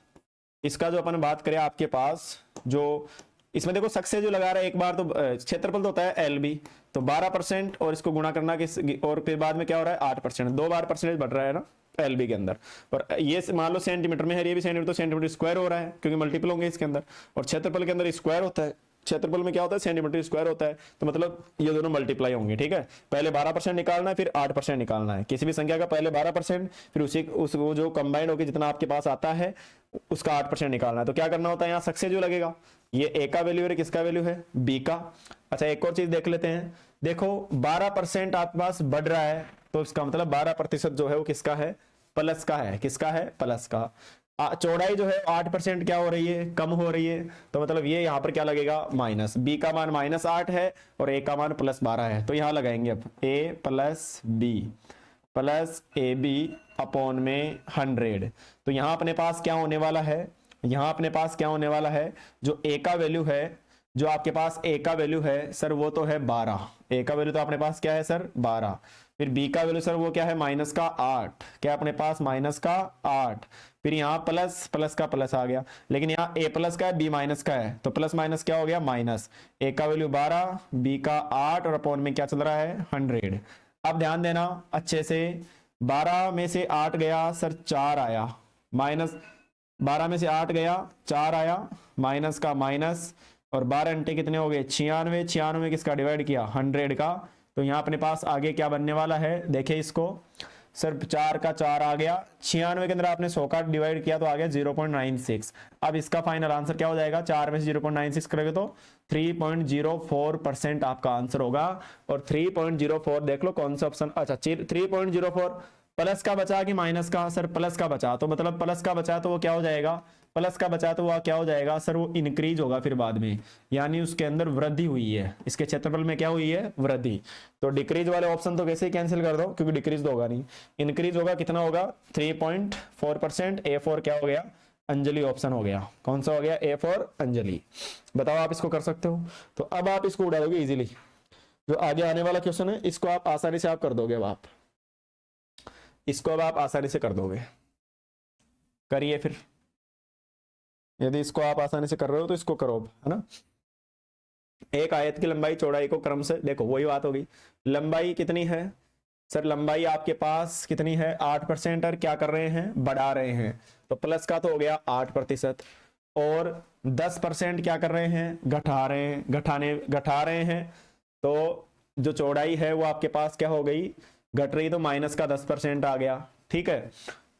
इसका जो अपन बात करें आपके पास जो इसमें देखो सक्सेस जो लगा रहा है एक बार, तो क्षेत्रफल तो होता है एल बी, तो 12% और इसको गुणा करना किस, और फिर बाद में क्या हो रहा है 8%, 2 बार परसेंटेज बढ़ रहा है ना एल बी के अंदर, और ये मान लो सेंटीमीटर में है, ये भी सेंटीमीटर, तो सेंटीमीटर स्क्वायर हो रहा है क्योंकि मल्टीपल होंगे इसके अंदर, और क्षेत्रफल के अंदर स्क्वायर होता है, क्षेत्रफल में क्या होता है सेंटीमीटर स्क्वायर होता है, तो मतलब ये दोनों मल्टीप्लाई होंगे। ठीक है, पहले 12% निकालना है, फिर 8% निकालना है, किसी भी संख्या का पहले 12%, फिर वो जो कंबाइंड होकर जितना आपके पास आता है उसका 8% निकालना है। तो क्या करना होता है, यहाँ सक्सेस जो लगेगा, ये ए का वैल्यू है, किसका वैल्यू है, बी का। अच्छा एक और चीज देख लेते हैं, देखो 12% आपके पास बढ़ रहा है, तो इसका मतलब 12% जो है वो किसका है, प्लस का है, किसका है, प्लस का। चौड़ाई जो है 8% क्या हो रही है, कम हो रही है, तो मतलब ये यहां पर क्या लगेगा, माइनस, बी का मान -8 है और ए का मान +12 है, तो यहां लगाएंगे अब A plus B plus A B upon में 100। तो यहां अपने पास क्या होने वाला है, यहां अपने पास क्या होने वाला है, जो ए का वैल्यू है, जो आपके पास ए का वैल्यू है सर वो तो है 12, ए का वैल्यू तो अपने पास क्या है सर 12, फिर बी का वैल्यू सर वो क्या है -8, क्या अपने पास -8, फिर यहाँ प्लस का प्लस आ गया, लेकिन यहाँ ए प्लस का है बी माइनस का है, तो प्लस माइनस क्या हो गया माइनस, ए का वैल्यू 12, बी का 8 और अपॉन में क्या चल रहा है 100। अब ध्यान देना अच्छे से, 12 में से 8 गया सर 4 आया, माइनस 12 में से 8 गया 4 आया, माइनस का माइनस, और 12 घंटे कितने हो गए 96, 96 किसका डिवाइड किया 100 का, तो यहाँ अपने पास आगे क्या बनने वाला है, देखिए इसको सर 4 का 4 आ गया, 96 के अंदर आपने 100 का डिवाइड किया तो आ गया 0.96। अब इसका फाइनल आंसर क्या हो जाएगा, 4 में से 0.96 करोगे तो 3.04% आपका आंसर होगा। और 3.04 देख लो कौन सा ऑप्शन, अच्छा 3.04 प्लस का बचा कि माइनस का, सर प्लस का बचा, तो मतलब प्लस का बचा तो वो क्या हो जाएगा, प्लस का बचा तो वो क्या हो जाएगा सर, वो इंक्रीज होगा फिर बाद में, यानी उसके अंदर वृद्धि हुई है, इसके क्षेत्रफल में क्या हुई है, वृद्धि। तो डिक्रीज वाले ऑप्शन तो वैसे ही कैंसिल कर दो क्योंकि डिक्रीज तो होगा नहीं, इंक्रीज होगा, कितना होगा 3.4%, ए फॉर क्या हो गया अंजलि ऑप्शन हो गया, कौन सा हो गया ए फॉर अंजलि। बताओ आप इसको कर सकते हो, तो अब आप इसको उड़ा दोगे इजीली, जो आगे आने वाला क्वेश्चन है इसको आप आसानी से आप कर दोगे, अब आप इसको अब आप आसानी से कर दोगे, करिए फिर, यदि इसको आप आसानी से कर रहे हो तो इसको करो, है ना। एक आयत की लंबाई चौड़ाई को क्रम से देखो, वही बात होगी, लंबाई कितनी है सर, लंबाई आपके पास कितनी है 8%, और क्या कर रहे हैं बढ़ा रहे हैं, तो प्लस का तो हो गया 8%, और 10% क्या कर रहे हैं घटा रहे हैं, घटा रहे हैं, तो जो चौड़ाई है वो आपके पास क्या हो गई घट रही, तो माइनस का 10% आ गया। ठीक है,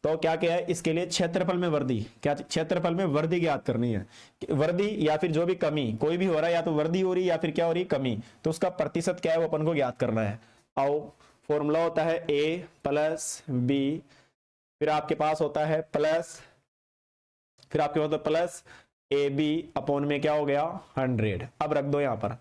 तो क्या क्या है इसके लिए क्षेत्रफल में वृद्धि, क्या क्षेत्रफल में वृद्धि ज्ञात करनी है, वृद्धि या फिर जो भी कमी कोई भी हो रहा है, या तो वृद्धि हो रही है या फिर क्या हो रही है कमी, तो उसका प्रतिशत क्या है वो अपन को ज्ञात करना है। आओ, फॉर्मूला होता है ए प्लस बी, फिर आपके पास होता है प्लस, फिर आपके पास प्लस ए बी अपॉन में क्या हो गया 100। अब रख दो यहां पर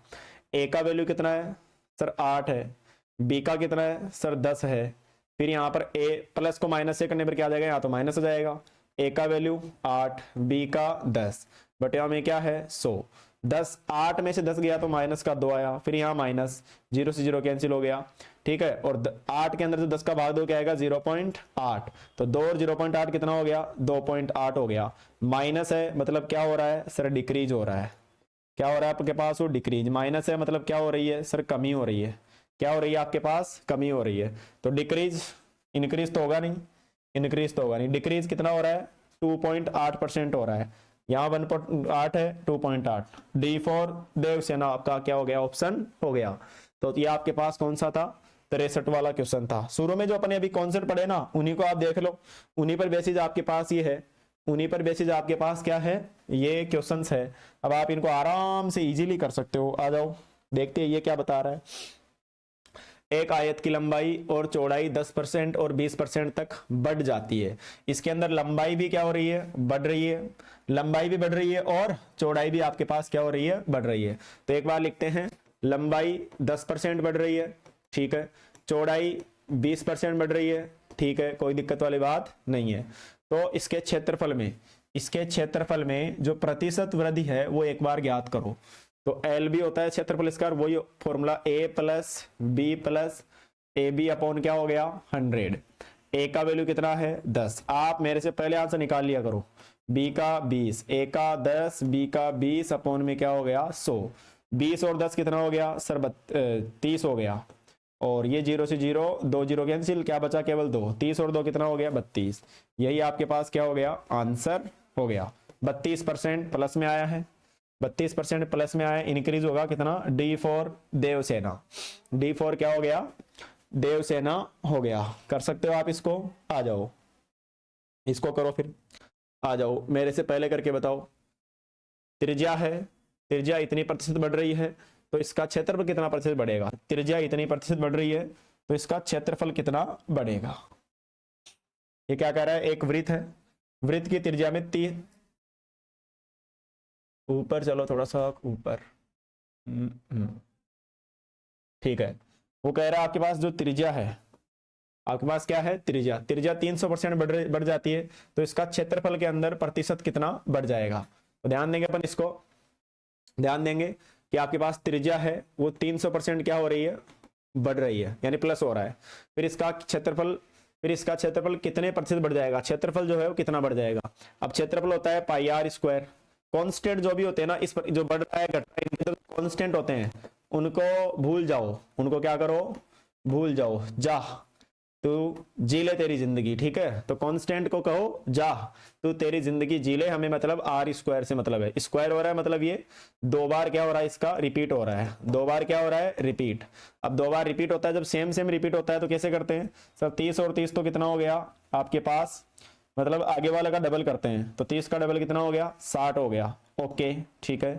ए का वैल्यू कितना है सर 8 है, बी का कितना है सर 10 है, फिर यहाँ पर ए प्लस को माइनस से करने पर क्या आ जाएगा, यहाँ तो माइनस हो जाएगा। ए का वैल्यू 8, बी का 10, बटे में क्या है 100। 10 8 में से 10 गया तो माइनस का 2 आया, फिर यहाँ माइनस, 0 से 0 कैंसिल हो गया, ठीक है। और 8 के अंदर से 10 का भाग 2 क्या आएगा 0.8, तो 2 और 0.8 कितना हो गया 2.8 हो गया। माइनस है मतलब क्या हो रहा है सर डिक्रीज हो रहा है, क्या हो रहा है आपके पास वो डिक्रीज, माइनस है मतलब क्या हो रही है सर कमी हो रही है, क्या हो रही है आपके पास कमी हो रही है। तो डिक्रीज, इंक्रीज तो होगा नहीं, इंक्रीज तो होगा नहीं, डिक्रीज कितना हो रहा है 2.8% हो रहा है, यहाँ 1.8 है 2.8। डी फॉर देवसेना आपका क्या हो गया ऑप्शन हो गया। तो ये आपके पास कौन सा था 63 वाला क्वेश्चन था। शुरू में जो अपने अभी कॉन्सेप्ट पढ़े ना उन्हीं को आप देख लो, उन्हीं पर बेसिस आपके पास ये है, उन्हीं पर बेसिस आपके पास क्या है ये क्वेश्चंस है। अब आप इनको आराम से इजीली कर सकते हो। आ जाओ देखते हैं ये क्या बता रहा है। एक आयत की लंबाई और चौड़ाई 10% और 20% तक बढ़ जाती है। इसके अंदर लंबाई भी क्या हो रही है बढ़ रही है, लंबाई भी बढ़ रही है और चौड़ाई भी आपके पास क्या हो रही है बढ़ रही है। तो एक बार लिखते हैं लंबाई 10% बढ़ रही है, ठीक है, चौड़ाई 20% बढ़ रही है, ठीक है, कोई दिक्कत वाली बात नहीं है। तो इसके क्षेत्रफल में जो प्रतिशत वृद्धि है वो एक बार ज्ञात करो। तो एल बी होता है क्षेत्रफल स्क्वायर, वही formula A plus B plus A B upon क्या हो गया 100। ए का वैल्यू कितना है 10, आप मेरे से पहले आंसर निकाल लिया करो। बी का 20, ए का 10, बी का 20 अपॉन में क्या हो गया 100। 20 और 10 कितना हो गया सर 30 हो गया, और ये 0 से 0 2 0 कैंसिल, क्या बचा केवल 2, 30 और 2 कितना हो गया 32। यही आपके पास क्या हो गया आंसर हो गया। 32% प्लस में आया है, 32% प्लस में आया, इंक्रीज होगा कितना D for Devsena, D for क्या हो गया देवसेना हो गया। कर सकते हो आप इसको, आ जाओ इसको करो फिर, आ जाओ मेरे से पहले करके बताओ। त्रिज्या है, त्रिज्या इतनी प्रतिशत बढ़ रही है तो इसका क्षेत्रफल कितना प्रतिशत बढ़ेगा, त्रिज्या इतनी प्रतिशत बढ़ रही है तो इसका क्षेत्रफल कितना बढ़ेगा। ये क्या कह रहा है, एक वृत्त है, वृत्त की त्रिज्या में 30, ऊपर चलो थोड़ा सा ऊपर, ठीक है, वो कह रहा है आपके पास जो त्रिज्या है, आपके पास क्या है त्रिज्या, त्रिज्या 300% बढ़ जाती है तो इसका क्षेत्रफल के अंदर प्रतिशत कितना बढ़ जाएगा। तो ध्यान देंगे अपन इसको, ध्यान देंगे कि आपके पास त्रिज्या है वो 300% क्या हो रही है बढ़ रही है, यानी प्लस हो रहा है। फिर इसका क्षेत्रफल कितने प्रतिशत बढ़ जाएगा, क्षेत्रफल जो है वो कितना बढ़ जाएगा। अब क्षेत्रफल होता है पाई आर स्क्वायर, कांस्टेंट जो भी होते हैं ना इस पर जो बढ़ रहा है घट रहा है इनके तो कांस्टेंट होते हैं, उनको भूल जाओ, उनको क्या करो भूल जाओ, जा तू जी ले तेरी जिंदगी, ठीक है। तो कांस्टेंट को कहो जा तू तेरी जिंदगी जी ले, हमें मतलब आर स्क्वायर से मतलब है, स्क्वायर हो रहा है मतलब ये 2 बार क्या हो रहा है इसका रिपीट हो रहा है, 2 बार क्या हो रहा है रिपीट। अब 2 बार रिपीट होता है, जब सेम सेम रिपीट होता है तो कैसे करते हैं सर 30 और 30 तो कितना हो गया आपके पास, मतलब आगे वाले का डबल करते हैं तो 30 का डबल कितना हो गया 60 हो गया, ओके ठीक है।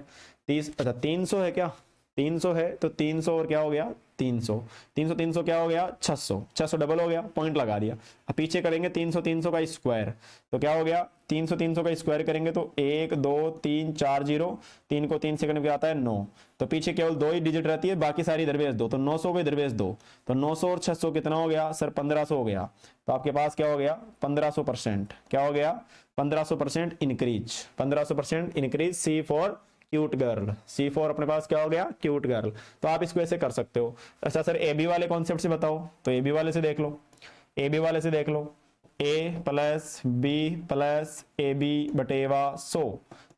30 अच्छा 300 है क्या, 300 है तो 300 और क्या हो गया 300, 300 300 क्या हो गया 600, 600 डबल हो गया, पॉइंट लगा दिया। अब पीछे करेंगे 300 300 का स्क्वायर तो क्या हो गया 300 300 का स्क्वायर करेंगे तो 1 2 3 4 0, 3 को 3 सेकंड में आता है 9, तो पीछे केवल 2 ही डिजिट रहती है, बाकी सारी इधर भेज दो, तो 900 को इधर भेज दो, तो 900 और 600 कितना हो गया सर 1500 हो गया। तो आपके पास क्या हो गया 1500%, क्या हो गया 1500% increase, 1500% increase. C for cute girl, C for अपने पास क्या हो गया क्यूट गर्ल। तो आप इसको ऐसे कर सकते हो। अच्छा सर ए बी वाले कॉन्सेप्ट से बताओ, तो ए बी वाले से देख लो, ए बी वाले से देख लो, A plus B plus A B बटेवा 100,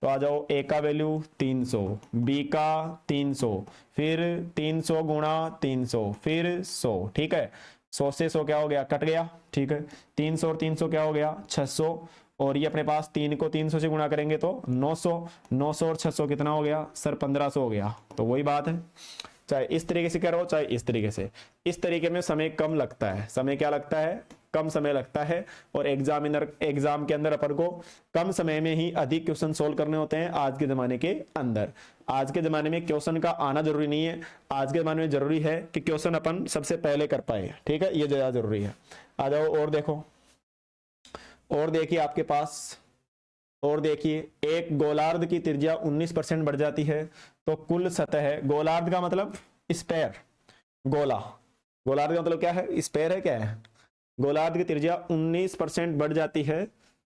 तो आ जाओ ए का वैल्यू 300, बी का 300, फिर 300 गुणा 300, फिर 100, ठीक है। 100 से 100 क्या हो गया कट गया, ठीक है। 300 और 300 क्या हो गया 600, और ये अपने पास 3 को 300 से गुणा करेंगे तो 900, 900 और 600 कितना हो गया सर 1500 हो गया। तो वही बात है, चाहे इस तरीके से करो चाहे इस तरीके से, इस तरीके में समय कम लगता है, समय क्या लगता है कम समय लगता है, और एग्जाम के अंदर अपन को कम समय में ही अधिक क्वेश्चन सोल्व करने होते हैं आज के जमाने के अंदर। आज के जमाने में क्वेश्चन का आना जरूरी नहीं है, आज के जमाने में जरूरी है कि क्वेश्चन अपन सबसे पहले कर पाए, ठीक है, ये ज्यादा जरूरी है। आ जाओ और देखो, और देखिए आपके पास और देखिए एक गोलार्ध की त्रिज्या 19% बढ़ जाती है तो कुल सतह, गोलार्ध का मतलब स्पेयर, गोला, गोलार्ध का मतलब क्या है, स्पेयर है, क्या है, गोलार्ध की त्रिज्या 19% बढ़ जाती है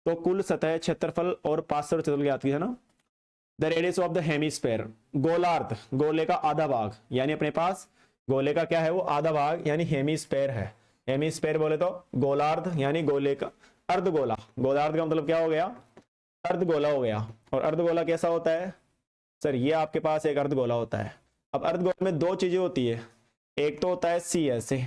तो कुल सतह क्षेत्रफल और पार्श्व क्षेत्रफल ज्ञात है ना। The radius of the hemisphere, गोलार्ध गोले का आधा भाग, यानी अपने पास गोले का क्या है वो आधा भाग, यानी हेमिस्फेयर है। हेमिस्फेयर बोले तो गोलार्ध यानी गोले का अर्धगोला, गोलार्ध का मतलब क्या हो गया, अर्धगोला हो गया। और अर्धगोला कैसा होता है सर, ये आपके पास एक अर्धगोला होता है। अब अर्धगोले में दो चीजें होती है, एक तो होता है CSA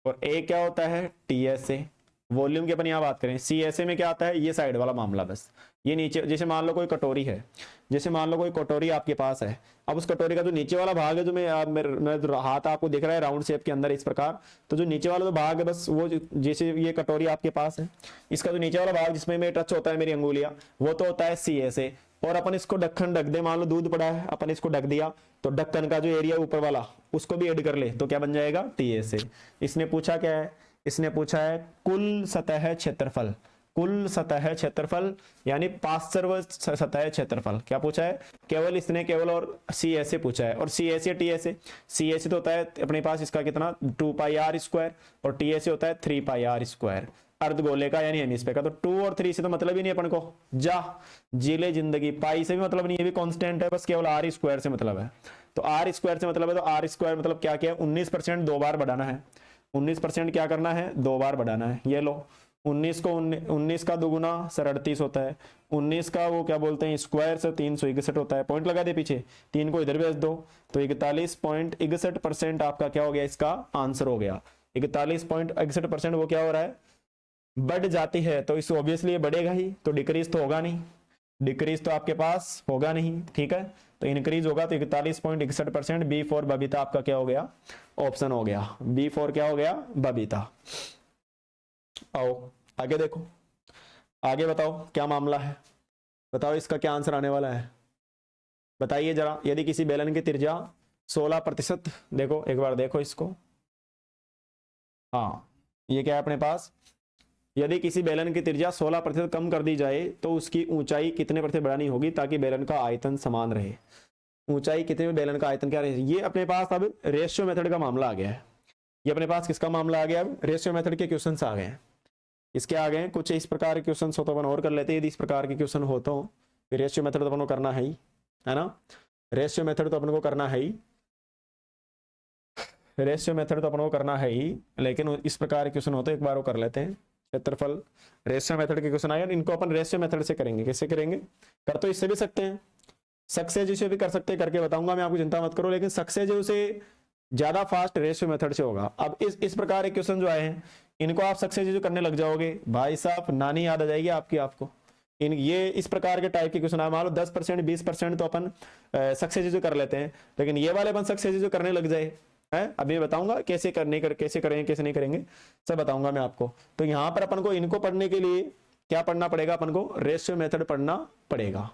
और एक क्या होता है TSA। वॉल्यूम की अपन यहाँ बात करें, CSA में क्या आता है, ये साइड वाला मामला, बस ये नीचे, जैसे मान लो कोई कटोरी है, जैसे मान लो कोई कटोरी आपके पास है, अब उस कटोरी का जो नीचे वाला भाग है, जो मेरा हाथ आपको दिख रहा है राउंड शेप के अंदर इस प्रकार, तो जो नीचे वाला जो भाग है बस वो जैसे ये कटोरी आपके पास है, इसका जो नीचे वाला भाग जिसमें मेरे टच होता है मेरी अंगुलियां, वो तो होता है CSA। और अपन इसको ढक्कन ढक दे, मान लो दूध पड़ा है, अपन इसको ढक दिया तो ढक्कन का जो एरिया ऊपर वाला उसको भी ऐड कर ले तो क्या बन जाएगा, TSA। इसने पूछा क्या है, इसने पूछा है कुल सतह क्षेत्रफल, कुल सतह क्षेत्रफल यानी पार्श्व सतह क्षेत्रफल, क्या पूछा है, केवल इसने केवल और CSA पूछा है। और CSA TSA, CSA तो होता है अपने पास इसका कितना 2πr² और TSA होता है 3πr², अर्धगोले का यानी हेमिस्फीयर का। तो 2 और 3 से तो मतलब ही नहीं अपन को, जा जिले जिंदगी, पाई से भी मतलब नहीं, ये भी कांस्टेंट है, बस केवल r² से मतलब है। तो r² से मतलब है, तो r² मतलब क्या क्या है, 19% 2 बार बढ़ाना है, 19% क्या करना है, 2 बार बढ़ाना है। ये लो 19 को 19 का दोगुना सर 38 होता है, 19 का वो क्या बोलते हैं स्क्वायर से 361 होता है, पॉइंट लगा दे पीछे, 3 को इधर भेज दो तो 41.61% आपका क्या हो गया, इसका आंसर हो गया। 41.61% वो क्या हो रहा है, बढ़ जाती है, तो इस ऑब्वियसली ये बढ़ेगा ही, तो डिक्रीज तो होगा नहीं, डिक्रीज तो आपके पास होगा नहीं, ठीक है, तो इंक्रीज होगा। तो 41.61%, B4 बबीता आपका क्या हो गया, ऑप्शन हो गया, B4 क्या हो गया, बबीता। आओ आगे देखो, आगे बताओ क्या मामला है, बताओ इसका क्या आंसर आने वाला है, बताइए जरा। यदि किसी बेलन की त्रिज्या 16%, देखो एक बार देखो इसको, हाँ ये क्या है अपने पास, यदि किसी बेलन की त्रिज्या 16% कम कर दी जाए तो उसकी ऊंचाई कितने प्रतिशत बढ़ानी होगी ताकि बेलन का आयतन समान रहे, ऊंचाई कितने में बेलन का आयतन क्या रहे। ये अपने पास अब रेशियो मेथड का मामला आ गया है, ये अपने पास किसका मामला आ गया, अब रेशियो मेथड के क्वेश्चंस आ गए हैं, इसके आ गए कुछ इस प्रकार के क्वेश्चन हो तो अपन और कर लेते हैं, यदि इस प्रकार के क्वेश्चन हो तो फिर रेशियो मेथड तो अपन को करना है ही, है ना, रेशियो मेथड तो अपन को करना है ही, रेशियो मेथड तो अपन को करना है ही, लेकिन इस प्रकार के क्वेश्चन हो तो एक बार वो कर लेते हैं। क्षेत्रफल रेशियो मेथड के क्वेश्चन आए, इनको अपन रेशियो मेथड से करेंगे, कैसे करेंगे, कर तो इससे भी सकते हैं, सक्सेस से भी कर सकते हैं, करके बताऊंगा मैं आपको, चिंता मत करो, लेकिन सक्सेस से ज्यादा फास्ट रेशियो मेथड से होगा। अब इस प्रकार के क्वेश्चन जो आए हैं इनको आप सक्सेस करने लग जाओगे भाई साहब, नानी याद आ जाएगी आपकी, आपको इन ये इस प्रकार के टाइप के क्वेश्चन आए, मान लो 10% 20% तो अपन सक्सेस कर लेते हैं, लेकिन ये वाले अपन सक्सेस करने लग जाए है, अभी बताऊंगा कैसे करने कैसे करेंगे कैसे नहीं करेंगे, सब बताऊंगा मैं आपको। तो यहाँ पर अपन को इनको पढ़ने के लिए क्या पढ़ना पड़ेगा, अपन को रेशियो मेथड पढ़ना पड़ेगा,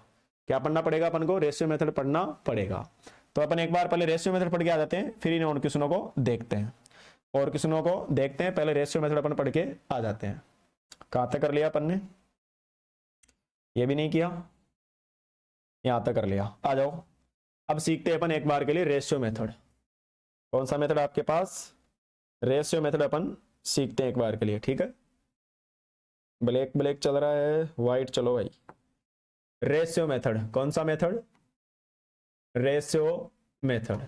क्या पढ़ना पड़ेगा अपन को, रेशियो मेथड पढ़ना पड़ेगा। तो अपन एक बार पहले रेशियो मेथड पढ़ के आ जाते हैं, फिर इन और क्वेश्चनों को देखते हैं, और क्वेश्चनों को देखते हैं, पहले रेशियो मेथड अपन पढ़ के आ जाते हैं। कहां तक कर लिया अपन ने, ये भी नहीं किया, यहां तक कर लिया, आ जाओ अब सीखते हैं अपन एक बार के लिए रेशियो मेथड। कौन सा मेथड आपके पास, रेशियो मेथड अपन सीखते हैं एक बार के लिए, ठीक है। ब्लैक ब्लैक चल रहा है, व्हाइट चलो भाई। रेशियो मेथड, कौन सा method, ratio method,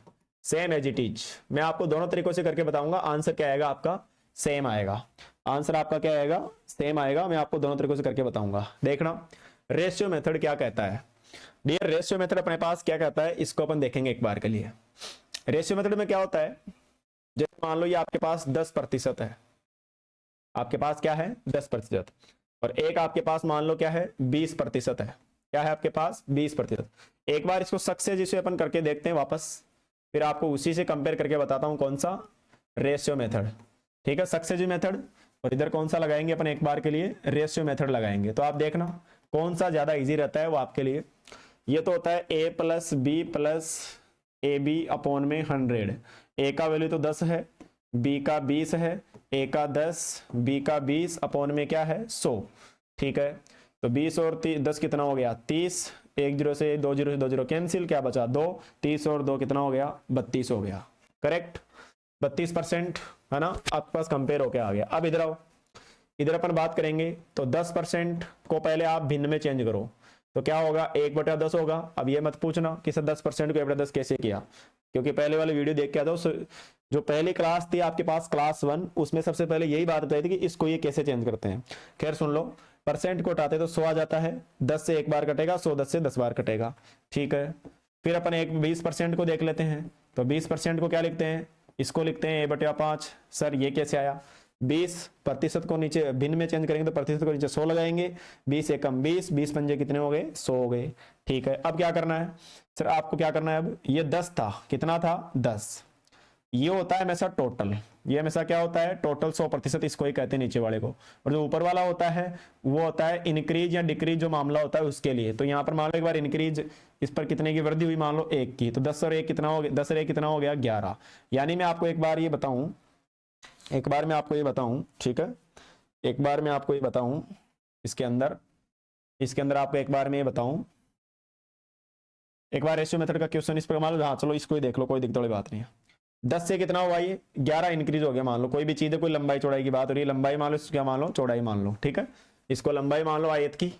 same as it is, मैं आपको दोनों तरीकों से करके बताऊंगा, आंसर क्या आएगा आपका, सेम आएगा, आंसर आपका क्या आएगा, सेम आएगा, मैं आपको दोनों तरीकों से करके बताऊंगा। देखना रेशियो मेथड क्या कहता है, डियर रेशियो मेथड अपने पास क्या कहता है, इसको अपन देखेंगे एक बार के लिए। रेशियो मेथड में क्या होता है, जैसे मान लो ये आपके पास 10% है, आपके पास क्या है 10%, और एक आपके पास मान लो क्या है 20% है, क्या है आपके पास 20%। एक बार इसको सक्सेस जिसे अपन करके देखते हैं वापस, फिर आपको उसी से कंपेयर करके बताता हूं कौन सा, रेशियो मेथड, ठीक है, सक्सेस मेथड, और इधर कौन सा लगाएंगे अपन एक बार के लिए, रेशियो मेथड लगाएंगे। तो आप देखना कौन सा ज्यादा इजी रहता है वो आपके लिए। ये तो होता है a + b + AB अपॉन में 100, a का वैल्यू तो 10 है, b का 20 है, a का 10, b का 20 अपॉन में क्या है 100, ठीक है। तो 20 और 10 कितना हो गया 30, 1 0 से 2 0 से 2 0 कैंसिल, क्या बचा 2, 30 और 2 कितना हो गया 32 हो गया। करेक्ट, 32% है ना, आपके पास कंपेयर होके आ गया। अब इधर आओ, इधर अपन बात करेंगे तो 10% को पहले आप भिन्न में चेंज करो तो क्या होगा 1/10 होगा। अब ये मत पूछना कि सर 10% को 1/10 कैसे किया, क्योंकि पहले वाले वीडियो देख के आता हूँ, जो पहली क्लास थी आपके पास क्लास 1, उसमें सबसे पहले यही बात बताई थी कि इसको ये कैसे चेंज करते हैं। खैर सुन लो, परसेंट को हटाते तो 100 आ जाता है, 10 से एक बार कटेगा, 100 10 से 10 बार कटेगा, ठीक है। फिर अपन एक 20% को देख लेते हैं, तो 20% को क्या लिखते हैं, इसको लिखते हैं a/5। सर ये कैसे आया, 20% को नीचे भिन्न में चेंज करेंगे तो प्रतिशत को नीचे 100 लगाएंगे, 20 एकम 20, 20 पंजे कितने हो गए 100 हो गए, ठीक है। अब क्या करना है सर, आपको क्या करना है, अब ये 10 था, कितना था 10, ये होता है हमेशा टोटल, ये हमेशा क्या होता है टोटल 100%, इसको ही कहते हैं नीचे वाले को। और जो ऊपर वाला होता है वो होता है इंक्रीज या डिक्रीज जो मामला होता है उसके लिए। तो यहाँ पर मान लो एक बार इंक्रीज, इस पर कितने की वृद्धि हुई, मान लो 1 की, तो 10 और 1 कितना हो गया, 10 और 1 कितना हो गया 11। यानी मैं आपको एक बार ये बताऊं, एक बार मैं आपको ये बताऊं, ठीक है, एक बार मैं आपको ये बताऊं, इसके अंदर आपको एक बार मैं ये बताऊं, एक बार रेशियो मेथड का क्वेश्चन इस पर मान लो, हाँ चलो इसको ही देख लो, कोई दिक्कत वाली बात नहीं है। 10 से कितना हुआ, ये 11 इंक्रीज हो गया। मान लो कोई भी चीज है, कोई लंबाई चौड़ाई की बात हो रही है, लंबाई मान लो, क्या मान लो चौड़ाई मान लो, ठीक है, इसको लंबाई मान लो आयत की,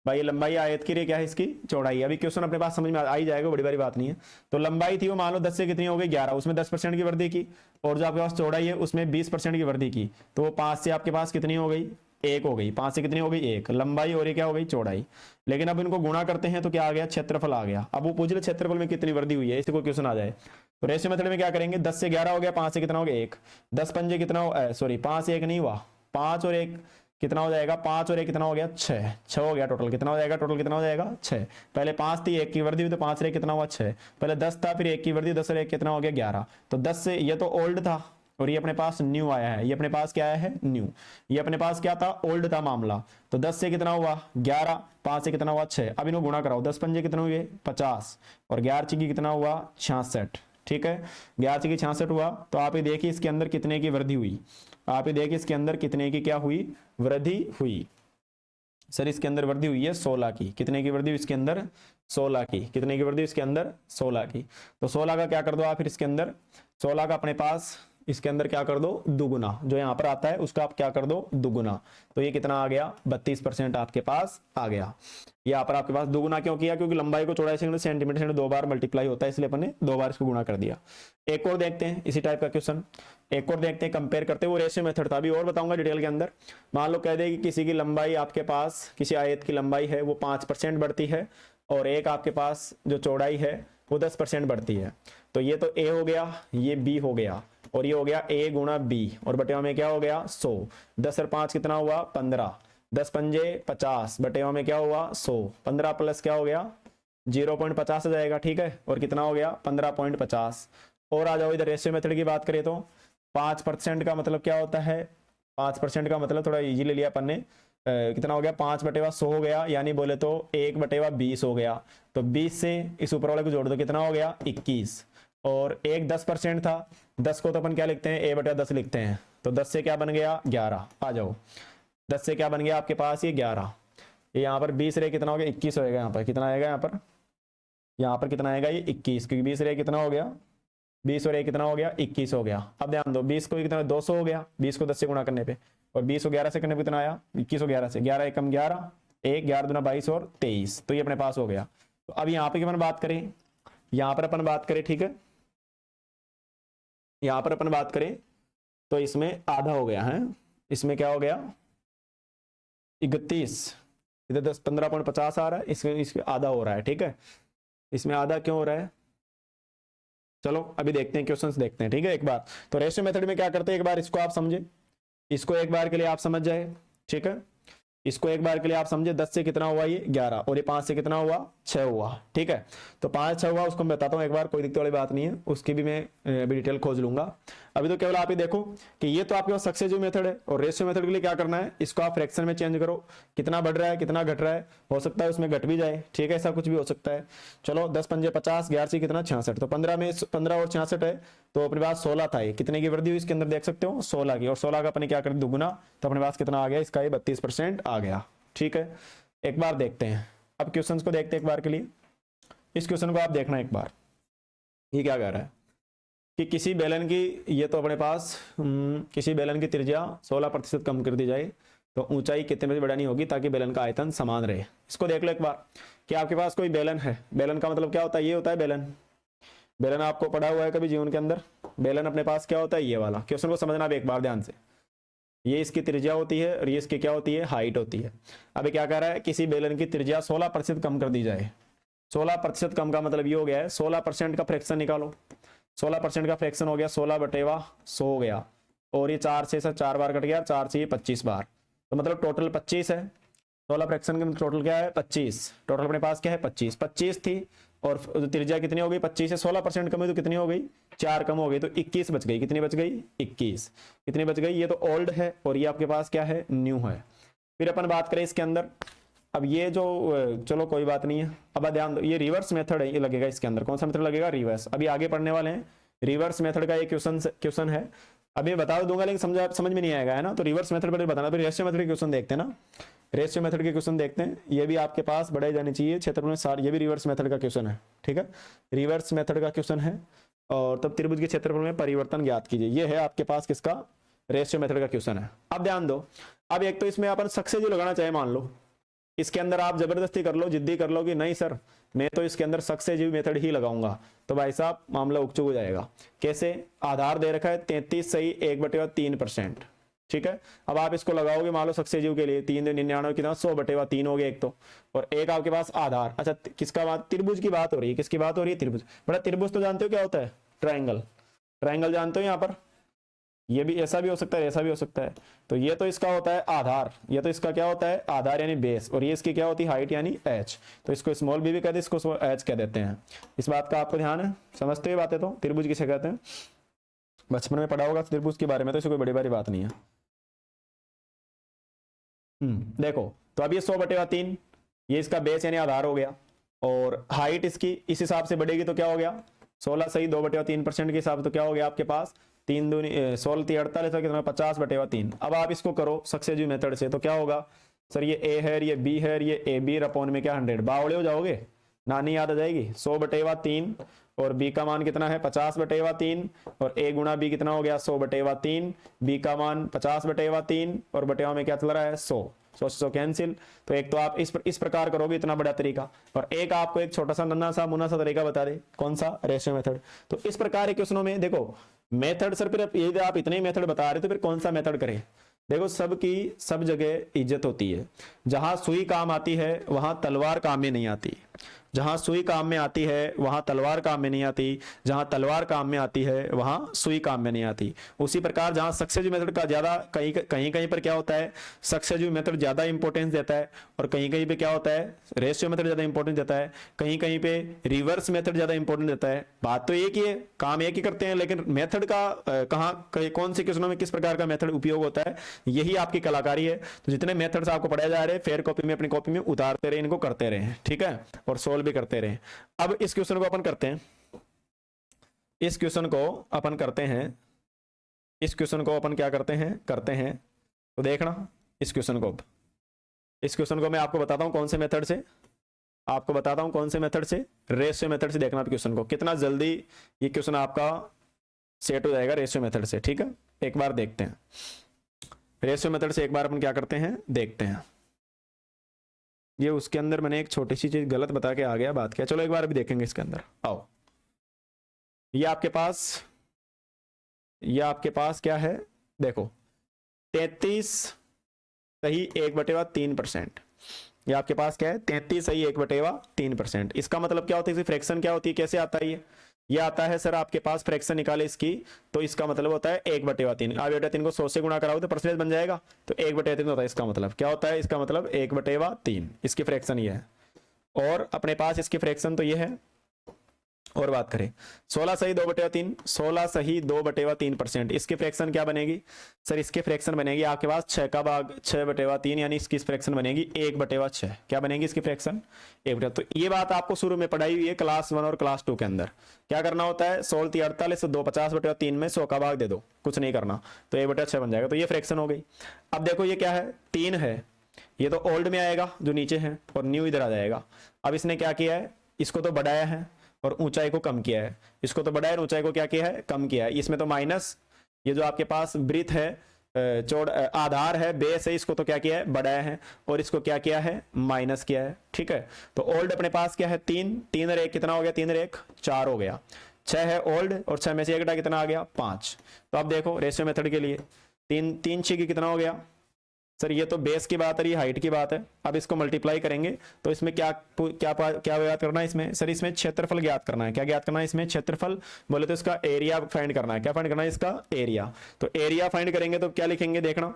भाई लंबाई आयत की रे क्या है इसकी चौड़ाई। अभी क्वेश्चन अपने पास समझ में आ ही जाएगा, बड़ी बड़ी बात नहीं है। तो लंबाई थी वो मान लो 10 से कितनी हो गई 11, उसमें 10% की वृद्धि की, और जो आपके पास चौड़ाई है उसमें 20% की वृद्धि की, तो वो 5 से आपके पास कितनी हो गई 1 हो गई, 5 से कितनी हो गई 1 लंबाई, और ये क्या हो गई चौड़ाई। लेकिन अब इनको गुणा करते हैं तो क्या आ गया क्षेत्रफल आ गया। अब वो पूछ ले क्षेत्रफल में कितनी वृद्धि हुई है, इससे कोई क्वेश्चन आ जाए तो रेशियो मेथड में क्या करेंगे, 10 से 11 हो गया, 5 से कितना हो गया 1, 10 पंजे कितना हो, सॉरी 5 से 1 नहीं हुआ, 5 और 1 कितना हो जाएगा, 5 और 1 कितना हो गया 6, 6 हो गया टोटल, कितना हो जाएगा टोटल कितना हो जाएगा 6। पहले 5 थी, 1 की वृद्धि हुई तो 5 से 1 कितना हुआ 6, पहले 10 था फिर 1 की वृद्धि, 10 और 1 कितना हो गया 11। तो 10 से ये तो ओल्ड था और ये अपने पास न्यू आया है, ये अपने पास क्या आया है न्यू, ये अपने पास क्या था ओल्ड था मामला। तो 10 से कितना हुआ 11, 5 से कितना हुआ 6, अब इनको गुणा कराओ, 10 पंजे कितने हुए 50, और 11 की कितना हुआ 66, ठीक है, 11 की 66 हुआ। तो आप ये देखिए इसके अंदर कितने की वृद्धि हुई, आप ये देखिए इसके अंदर कितने की क्या हुई वृद्धि हुई, सर इसके अंदर वृद्धि हुई है 16 की, कितने की वृद्धि हुई इसके अंदर 16 की, कितने की वृद्धि इसके अंदर 16 की। तो 16 का क्या कर दो आप फिर इसके अंदर, 16 का अपने पास इसके अंदर क्या कर दो दुगुना, जो यहाँ पर आता है उसका आप क्या कर दो दुगुना, तो ये कितना आ गया 32% आपके पास आ गया। यहाँ पर आपके पास दुगुना क्यों किया, क्योंकि लंबाई को चौड़ाई से सेंटीमीटर से 2 बार मल्टीप्लाई होता है, इसलिए अपन ने 2 बार इसको गुणा कर दिया। एक और देखते हैं इसी टाइप का क्वेश्चन, एक और देखते हैं कंपेयर करते हैं, वो रेशियो मेथड था, अभी और बताऊंगा डिटेल के अंदर। मान लो कह दे कि किसी की लंबाई आपके पास, किसी आयत की लंबाई है वो 5% बढ़ती है, और एक आपके पास जो चौड़ाई है वो 10% बढ़ती है। तो ये तो ए हो गया, ये बी हो गया, और ये हो गया a गुणा बी, और बटेवा में क्या हो गया 100, 10 और 5 कितना हुआ 15, 10 पंजे 50, बटेवा में क्या हुआ 100, 15 प्लस क्या हो गया 0.50 आ जाएगा, ठीक है, और कितना हो गया 15.50। और आ जाओ इधर रेशियो मेथड की बात करें तो 5% का मतलब क्या होता है, 5% का मतलब थोड़ा इजी ले लिया अपन ने, कितना हो गया 5/100 हो गया, यानी बोले तो 1/20 हो गया। तो 20 से इस ऊपर वाले को जोड़ दो, कितना हो गया 21, और एक 10% था, 10 को तो अपन क्या लिखते हैं a/10 लिखते हैं, तो 10 से क्या बन गया 11, आ जाओ 10 से क्या बन गया आपके पास ये 11, ये यहाँ पर 20 रे कितना हो गया 21 होएगा, यहाँ पर कितना आएगा, यहाँ पर कितना आएगा ये 21, क्योंकि 20 रे कितना हो गया 20 और 1 कितना हो गया 21 हो गया। अब ध्यान दो 20 को कितना 200 हो गया, 20 को 10 से गुणा करने पे, और 20 को 11 से करने पे कितना आया 21 को 11 से, 11 एकम 11, 1 11 दूना 22 और 23, तो ये अपने पास हो गया। तो अब यहाँ पे अपन बात करें, यहाँ पर अपन बात करें, ठीक है, यहाँ पर अपन बात करें तो इसमें आधा हो गया है, इसमें क्या हो गया 31, इधर 15.50 आ रहा है, इसमें आधा हो रहा है, ठीक है, इसमें आधा क्यों हो रहा है, चलो अभी देखते हैं क्वेश्चंस देखते हैं, ठीक है। एक बार तो रेशियो मेथड में क्या करते हैं, एक बार इसको आप समझे, इसको एक बार के लिए आप समझ जाए, ठीक है, इसको एक बार के लिए आप समझे, 10 से कितना हुआ ये 11, और ये 5 से कितना हुआ 6 हुआ, ठीक है। तो 5 6 हुआ उसको मैं बताता हूँ एक बार, कोई दिक्कत वाली बात नहीं है, उसकी भी मैं अभी डिटेल खोज लूंगा। अभी तो केवल आप ही देखो कि ये तो आपके पास सक्सेसिव मेथड है, और रेशियो मेथड के लिए क्या करना है, इसको आप फ्रैक्शन में चेंज करो, कितना बढ़ रहा है कितना घट रहा है, हो सकता है उसमें घट भी जाए, ठीक है, ऐसा कुछ भी हो सकता है। चलो 10 पंजे 50, 11 से कितना 66, तो 15 में 15 और 66 है, तो अपने पास 16 था, ये कितने की वृद्धि हुई इसके अंदर देख सकते हो 16 की, और 16 का अपने क्या कर दुगुना, तो अपने पास कितना आ गया इसका ये 32% आ गया, ठीक है। एक बार देखते हैं, अब क्वेश्चंस को देखते हैं एक बार के लिए। इस क्वेश्चन को आप देखना एक बार, ये क्या कह रहा है कि किसी बेलन की, ये तो अपने पास किसी बेलन की त्रिज्या 16% कम कर दी जाए तो ऊंचाई कितने से बढ़ानी होगी ताकि बेलन का आयतन समान रहे। इसको देख लो एक बार कि आपके पास कोई बेलन है, बेलन का मतलब क्या होता है, ये होता है बेलन। बेलन आपको पढ़ा हुआ है कभी जीवन के अंदर, बेलन अपने पास क्या होता है, ये वाला। क्वेश्चन को समझना आप एक बार ध्यान से, ये इसकी त्रिज्या होती है और ये इसकी क्या होती है, हाइट होती है। अब क्या कह रहा है, किसी बेलन की त्रिज्या 16% कम कर दी जाए। 16% कम का मतलब ये हो गया है 16% का फ्रैक्शन निकालो। 16% का फ्रैक्शन हो गया 16/100 हो गया, और ये 4 से 4 बार कट गया, 4 से 25 बार, तो मतलब टोटल 25 है। 16 फ्रैक्शन के टोटल क्या है, 25। टोटल अपने पास क्या है, 25 थी, और त्रिज्या कितनी हो गई, 25 से 16% कम हुई तो कितनी हो गई, 4 कम हो गई, तो 21 बच गई। कितनी बच गई, 21। कितनी बच गई, ये तो ओल्ड है और ये आपके पास क्या है, न्यू है। फिर अपन बात करें इसके अंदर, अब ये जो, चलो कोई बात नहीं है, अब ध्यान दो, ये रिवर्स मेथड है, ये लगेगा इसके अंदर। कौन सा मेथड लगेगा, रिवर्स। अभी आगे पढ़ने वाले हैं, रिवर्स मेथड का ये क्वेश्चन है। अभी बता दूंगा लेकिन समझ में नहीं आएगा, है ना। तो रिवर्स मेथड पर बताना। फिर रेशियो मेथड के क्वेश्चन देखते हैं ना, रेशियो मेथड के क्वेश्चन देखते हैं। ये भी आपके पास बढ़ाई जानी चाहिए क्षेत्रफल में 60, ये भी रिवर्स मेथड का क्वेश्चन है, ठीक है। रिवर्स मेथड का क्वेश्चन है। और तब त्रिभुज के क्षेत्रफल में परिवर्तन ज्ञात कीजिए, ये है आपके पास किसका, रेशियो मेथड का क्वेश्चन है। अब ध्यान दो, अब एक तो इसमें अपन सक्सेसिव लगाना चाहे, मान लो इसके अंदर आप जबरदस्ती कर लो, जिद्दी कर लो कि नहीं सर मैं तो इसके अंदर सक्सेसिव मेथड ही लगाऊंगा, तो भाई साहब मामला उकचुक हो जाएगा। कैसे, आधार दे रखा है 33 सही 1/3%, ठीक है। अब आप इसको लगाओगे मान लो सक्सेसिव के लिए 399 कितना 100/3 हो गया एक तो, और एक आपके पास आधार। अच्छा किसका बात, त्रिभुज की बात हो रही है, किसकी बात हो रही है, त्रिभुज। बड़ा त्रिभुज तो जानते हो क्या होता है, ट्रायंगल। ट्रायंगल जानते हो, यहाँ पर ये भी ऐसा भी हो सकता है, ऐसा भी हो सकता है। तो ये तो इसका होता है आधार, ये तो इसका क्या होता है, आधार यानी बेस, और ये इसकी क्या होती है, हाइट यानी एच। तो इसको स्मॉल बी भी कहते हैं, इसको एच कह देते हैं। इस बात का आपको ध्यान है, समझते हुए बातें। तो त्रिभुज किसे कहते हैं, बचपन में पढ़ा होगा त्रिभुज के बारे में, तो इसे कोई बड़ी बड़ी बात नहीं है। देखो तो अब ये 100/3, ये इसका बेस यानी आधार हो गया, और हाइट इसकी इस हिसाब से बढ़ेगी तो क्या हो गया, 16 सही 2/3% के हिसाब से, तो क्या हो गया आपके पास 3 दूनी 16 × 48 कितना 50/3। अब आप इसको करो सक्सेसिव मेथड से, तो क्या होगा, सर ये ए है, ये बी है, ये ए बी अपॉन में क्या 100, बावड़े हो जाओगे, नानी याद आ जाएगी। 100/3 और बी का मान कितना है 50/3, और ए गुणा बी कितना हो गया 100/3, बी का मान 50/3, और बटेवा में क्या चल रहा है 100, 100 कैंसिल। तो एक तो आप इस प्रकार करोगे, इतना बड़ा तरीका, और एक आपको एक छोटा सा नन्ना सा मुन्ना सा तरीका बता दे, कौन सा, रेशियो मेथड। तो इस प्रकार के क्वेश्चनों में देखो मेथड, सर फिर यदि आप इतने ही मेथड बता रहे तो फिर कौन सा मेथड करें। देखो सबकी सब जगह इज्जत होती है, जहां सुई काम आती है वहां तलवार काम में नहीं आती, जहां सुई काम में आती है वहां तलवार काम में नहीं आती, जहां तलवार काम में आती है वहां सुई काम में नहीं आती। उसी प्रकार जहां सक्सेसिव मेथड का ज्यादा कहीं पर क्या होता है, सक्सेसिव मेथड ज्यादा इंपॉर्टेंस देता है, और कहीं कहीं पे क्या होता है, रेशियो मेथड ज्यादा इंपॉर्टेंस देता है, कहीं कहीं पे रिवर्स मेथड ज्यादा इंपॉर्टेंस देता है। बात तो एक ही है, काम एक ही करते हैं, लेकिन मेथड का कौन से क्वेश्चनों में किस प्रकार का मेथड उपयोग होता है, यही आपकी कलाकारी है। तो जितने मेथड्स आपको पढ़ाए जा रहे हैं फेयर कॉपी में अपनी कॉपी में उतारते रहे, इनको करते रहे, ठीक है, और सोल्व भी करते रहे। अब इस क्वेश्चन को अपन करते हैं, इस क्वेश्चन को अपन करते हैं, इस क्वेश्चन को अपन क्या करते हैं तो देखना इस क्वेश्चन को। इस क्वेश्चन को मैं आपको बताता हूं कौन से मेथड से, आपको बताता हूं कौन से मेथड से, रेशियो मेथड से। देखना क्वेश्चन को कितना जल्दी ये क्वेश्चन आपका सेट हो जाएगा रेशियो मेथड से, ठीक है। एक बार देखते हैं रेशियो मेथड से, एक बार अपन क्या करते हैं देखते हैं। ये उसके अंदर मैंने एक छोटी सी चीज गलत बता के आ गया, बात क्या, चलो एक बार अभी देखेंगे इसके अंदर। आओ, ये आपके पास क्या है, देखो 33 सही 1/3%, ये आपके पास क्या है 33 सही 1/3%। इसका मतलब क्या होता है, फ्रैक्शन क्या होती है, कैसे आता है ये आता है सर आपके पास फ्रैक्शन निकाले इसकी, तो इसका मतलब होता है 1/3। आप 1/3 को 100 से गुणा कराओ तो परसेंटेज बन जाएगा, तो 1/3 होता है। इसका मतलब क्या होता है, इसका मतलब 1/3 इसकी फ्रैक्शन ये है, और अपने पास इसकी फ्रैक्शन तो ये है। और बात करें 16 सही 2/3, 16 सही 2/3%, इसकी फ्रैक्शन क्या बनेगी सर, इसकी फ्रैक्शन बनेगी आपके पास 6 का भाग 6/3, यानी इसकी फ्रैक्शन बनेगी 1/6। क्या बनेगी इसकी फ्रैक्शन 1/। तो ये बात आपको शुरू में पढ़ाई हुई है क्लास 1 और क्लास 2 के अंदर। क्या करना होता है 16 × 48 तो 2 50/3 में 100 का भाग दे दो, कुछ नहीं करना, तो 1/6 बन जाएगा। तो ये फ्रैक्शन हो गई। अब देखो ये क्या है 3 है, ये तो ओल्ड में आएगा जो नीचे है और न्यू इधर आ जाएगा। अब इसने क्या किया है, इसको तो बढ़ाया है और ऊंचाई को कम किया है, इसको तो बढ़ाया और ऊंचाई को क्या किया है, कम किया है। इसमें तो माइनस, ये जो आपके पास ब्रीथ है, चौड़ आधार है, बेस है, इसको तो क्या किया है, बढ़ाया है और इसको क्या किया है, माइनस किया है। ठीक है, तो ओल्ड अपने पास क्या है, 3, 3 और 1 कितना हो गया, 3 और 1 4 हो गया। 6 है ओल्ड और 6 में से 1 घटा कितना आ गया, 5। तो अब देखो रेशियो मेथड के लिए 3 6 की कितना हो गया सर, ये तो बेस की बात है, ये हाइट की बात है। अब इसको मल्टीप्लाई करेंगे तो इसमें क्या क्या क्या ज्ञात करना है, इसमें सर इसमें क्षेत्रफल ज्ञात करना है। क्या ज्ञात करना है इसमें, क्षेत्रफल बोले तो इसका एरिया फाइंड करना है। क्या फाइंड करना है, इसका एरिया। तो एरिया फाइंड करेंगे तो क्या लिखेंगे, देखना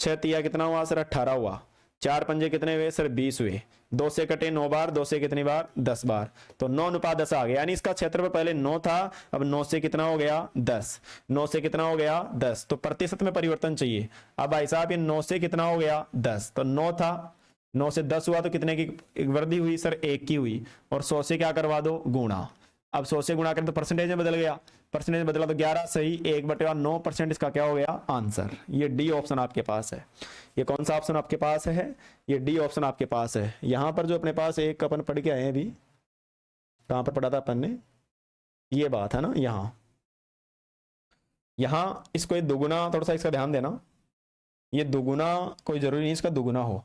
6 तिया कितना हुआ सर, 18 हुआ। 4 पंजे कितने हुए सर, 20 हुए। 2 से कटे 9 बार, 2 से कितनी बार, 10 बार। तो 9:10 आ गया, यानी इसका क्षेत्रफल पहले 9 था, अब 9 से कितना हो गया, 10। 9 से कितना हो गया, 10। तो प्रतिशत में परिवर्तन चाहिए। अब भाई साहब ये 9 से कितना हो गया, 10। तो 9 था, 9 से 10 हुआ तो कितने की वृद्धि हुई सर, 1 की हुई। और 100 से क्या करवा दो, गुणा। अब 100 से गुणा करें तो परसेंटेज में बदल गया, परसेंटेज बदला तो 11 सही, 1/9% इसका क्या हो गया, आंसर। ये डी ऑप्शन आपके पास है। ये कौन सा ऑप्शन आपके पास है, ये डी ऑप्शन आपके पास है। यहां पर जो अपने पास एक अपन पढ़ के आए हैं अभी, कहां पर पढ़ा था अपन ने, ये बात है ना, यहां इसको ये दुगुना, थोड़ा सा इसका ध्यान देना, ये दुगुना कोई जरूरी नहीं इसका दुगुना हो।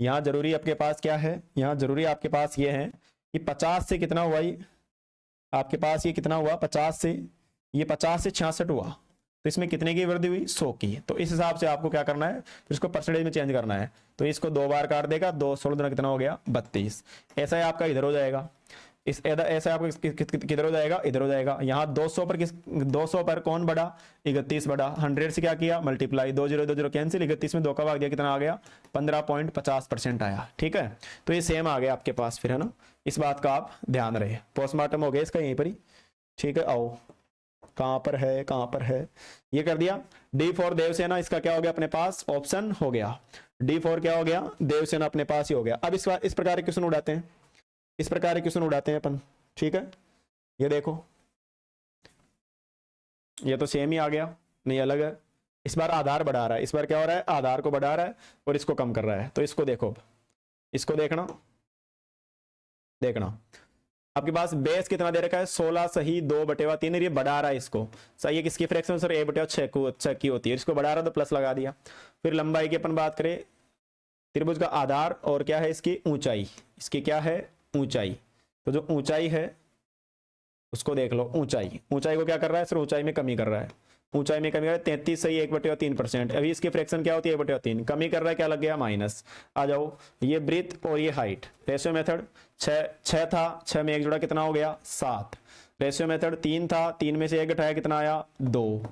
यहां जरूरी आपके पास क्या है, यहां जरूरी आपके पास ये है कि 50 से कितना हुआ, ये आपके पास ये कितना हुआ, 50 से, ये 50 से 66 हुआ। तो इसमें कितने की वृद्धि हुई, 100 की। तो इस हिसाब से आपको क्या करना है, फिर इसको परसेंटेज में चेंज करना है। तो इसको 2 बार काट देगा, 2 16 दुना कितना हो गया, 32। ऐसा है आपका इधर हो जाएगा, इस ऐसा आपका किधर हो जाएगा, इधर हो जाएगा। यहाँ 200 पर 200 पर कौन बढ़ा, 31 बढ़ा। 100 से क्या किया, मल्टीप्लाई, 2 0 2 0 कैंसिल, 31 में 2 का भाग दिया, कितना आ गया, 15.50% आया। ठीक है, तो ये सेम आ गया आपके पास फिर, है ना। इस बात का आप ध्यान रहे। पोस्टमार्टम हो गया इसका यहीं पर ही। ठीक है, आओ कहां पर है, कहां पर है, ये कर दिया। डी फॉर देवसेना, इसका क्या हो गया अपने पास, ऑप्शन हो गया। डी फॉर क्या हो गया, देवसेना अपने पास ही हो गया। अब इस प्रकार के क्वेश्चन उड़ाते हैं, इस प्रकार के क्वेश्चन उड़ाते हैं अपन। ठीक है, ये देखो, ये तो सेम ही आ गया, नहीं अलग है। इस बार आधार बढ़ा रहा है, इस बार क्या हो रहा है, आधार को बढ़ा रहा है और इसको कम कर रहा है। तो इसको देखो, इसको देखना, देखना आपके पास बेस कितना दे रखा है, 16 सही, 2/3। ये बढ़ा रहा है इसको, सही है किसकी फ्रैक्शन सर, 1/6 की होती है। इसको बढ़ा रहा तो प्लस लगा दिया। फिर लंबाई की अपन बात करें, त्रिभुज का आधार और क्या है, इसकी ऊंचाई, इसकी क्या है, ऊंचाई। तो जो ऊंचाई है उसको देख लो, ऊंचाई, ऊंचाई को क्या कर रहा है सर, ऊंचाई में कमी कर रहा है, ऊंचाई में कमी कर रहा है। 33 सही, 1/3%। अभी इसकी फ्रैक्शन क्या होती है, 1/3। कमी कर रहा है, क्या लग गया, माइनस। आ जाओ, ये ब्रीथ और ये हाइट। रेशियो मेथड 6 था, 6 में 1 जुड़ा कितना हो गया, 7। रेशियो मेथड 3 था, 3 में से 1 घटाया कितना आया, 2।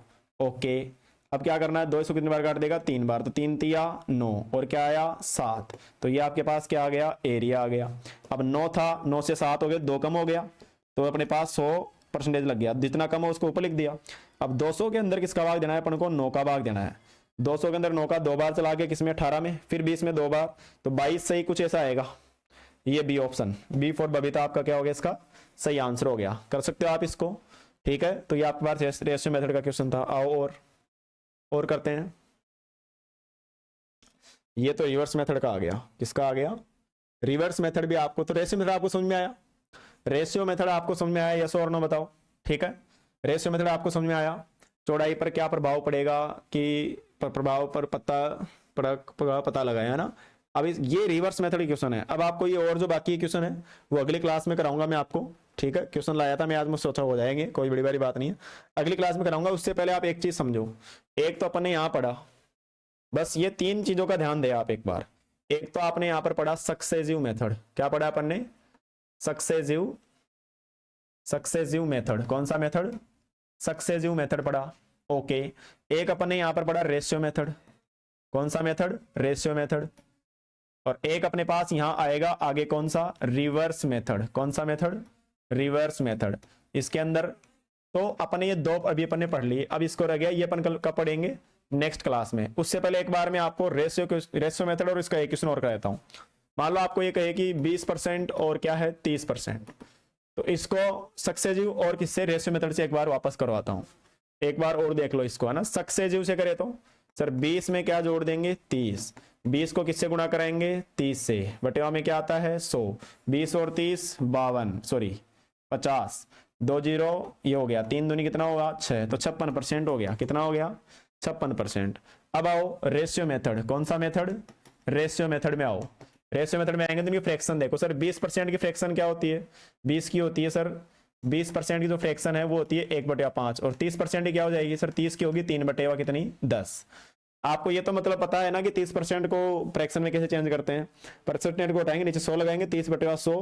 ओके, अब क्या करना है, 2 इसको कितनी बार काट देगा, 3 बार। तो 3 तिया 9 और क्या आया, 7। तो ये आपके पास क्या आ गया, एरिया आ गया। अब 9 था, 9 से 7 हो गए, 2 कम हो गया, तो अपने पास 100% लग गया। जितना कम हो उसको ऊपर लिख दिया। अब 200 के अंदर किसका भाग देना है अपन को, 9 का भाग देना है। 200 के अंदर 9 का 2 बार चला गया, किसमें, 18 में, फिर 20 में 2 बार, तो 22 सही कुछ ऐसा आएगा। ये B option, B for Babita आपका क्या हो गया, इसका सही आंसर हो गया। कर सकते हो आप इसको। ठीक है, तो ये आपके पास रेशियो मेथड का क्वेश्चन था। आओ और करते हैं। ये तो रिवर्स मेथड का आ गया, किसका आ गया, रिवर्स मेथड भी आपको। तो रेशियो मेथड आपको समझ में आया, रेशियो मेथड आपको समझ में आया, यस और नो बताओ। ठीक है, रेशियो मेथड आपको समझ में आया। चौड़ाई पर क्या प्रभाव पड़ेगा, कि प्रभाव पर पता लगाया, है ना। अब ये रिवर्स मेथड की क्वेश्चन है। अब आपको ये और जो बाकी क्वेश्चन है वो अगली क्लास में कराऊंगा मैं आपको। ठीक है, क्वेश्चन लाया था मैं आज, मुझे सोचा हो जाएंगे, कोई बड़ी बड़ी बात नहीं है, अगली क्लास में कराऊंगा। उससे पहले आप एक चीज समझो, एक तो अपन ने यहाँ पढ़ा, बस ये 3 चीजों का ध्यान दे आप एक बार। एक तो आपने यहाँ पर पढ़ा सक्सेसिव मेथड, क्या पढ़ा अपन ने, सक्सेसिव मेथड। कौन सा मेथड, सक्सेसिव मेथड पढ़ा। ओके, एक अपन ने यहां पर पढ़ा रेशियो मेथड। कौन सा मेथड, रेशियो मेथड। और एक अपने पास यहां आएगा आगे, कौन सा, रिवर्स मेथड। कौन सा मेथड, रिवर्स मेथड। इसके अंदर तो अपने ये 2 अभी अपन ने पढ़ लिए, अब इसको रह गया, ये अपन कब पढ़ेंगे, नेक्स्ट क्लास में। उससे पहले एक बार मैं आपको रेशियो मेथड और इसका एक क्वेश्चन और कराता हूं। मान लो आपको ये कहे कि 20% और क्या है, 30%, तो इसको सक्सेसिव और किससे, रेशियो मेथड से एक बार वापस करवाता हूं। एक बार और देख लो इसको, है ना। सक्सेसिव से करे तो सर 20 में क्या जोड़ देंगे, 30, 20 को किससे गुणा कराएंगे 30 से, बटेवा में क्या आता है 100, 20 और 30 52, सॉरी 50, 2 जीरो ये हो गया, 3 दूनी कितना होगा 6, तो 56% हो गया, कितना हो गया 56%। अब आओ रेशियो मेथड, कौन सा मेथड, रेशियो मेथड में आओ। रेशियो मेथड में आएंगे तो इनकी फ्रैक्शन देखो सर, 20% की फ्रैक्शन क्या होती है 20 की होती है सर, 20% की जो फ्रैक्शन है वो होती है 1/5, और 30% की क्या हो जाएगी सर 30 की होगी 3/, कितनी 10। आपको ये तो मतलब पता है ना कि 30% को फ्रैक्शन में कैसे चेंज करते हैं, परसेंटेज को उठाएंगे नीचे 100 लगाएंगे, 30/100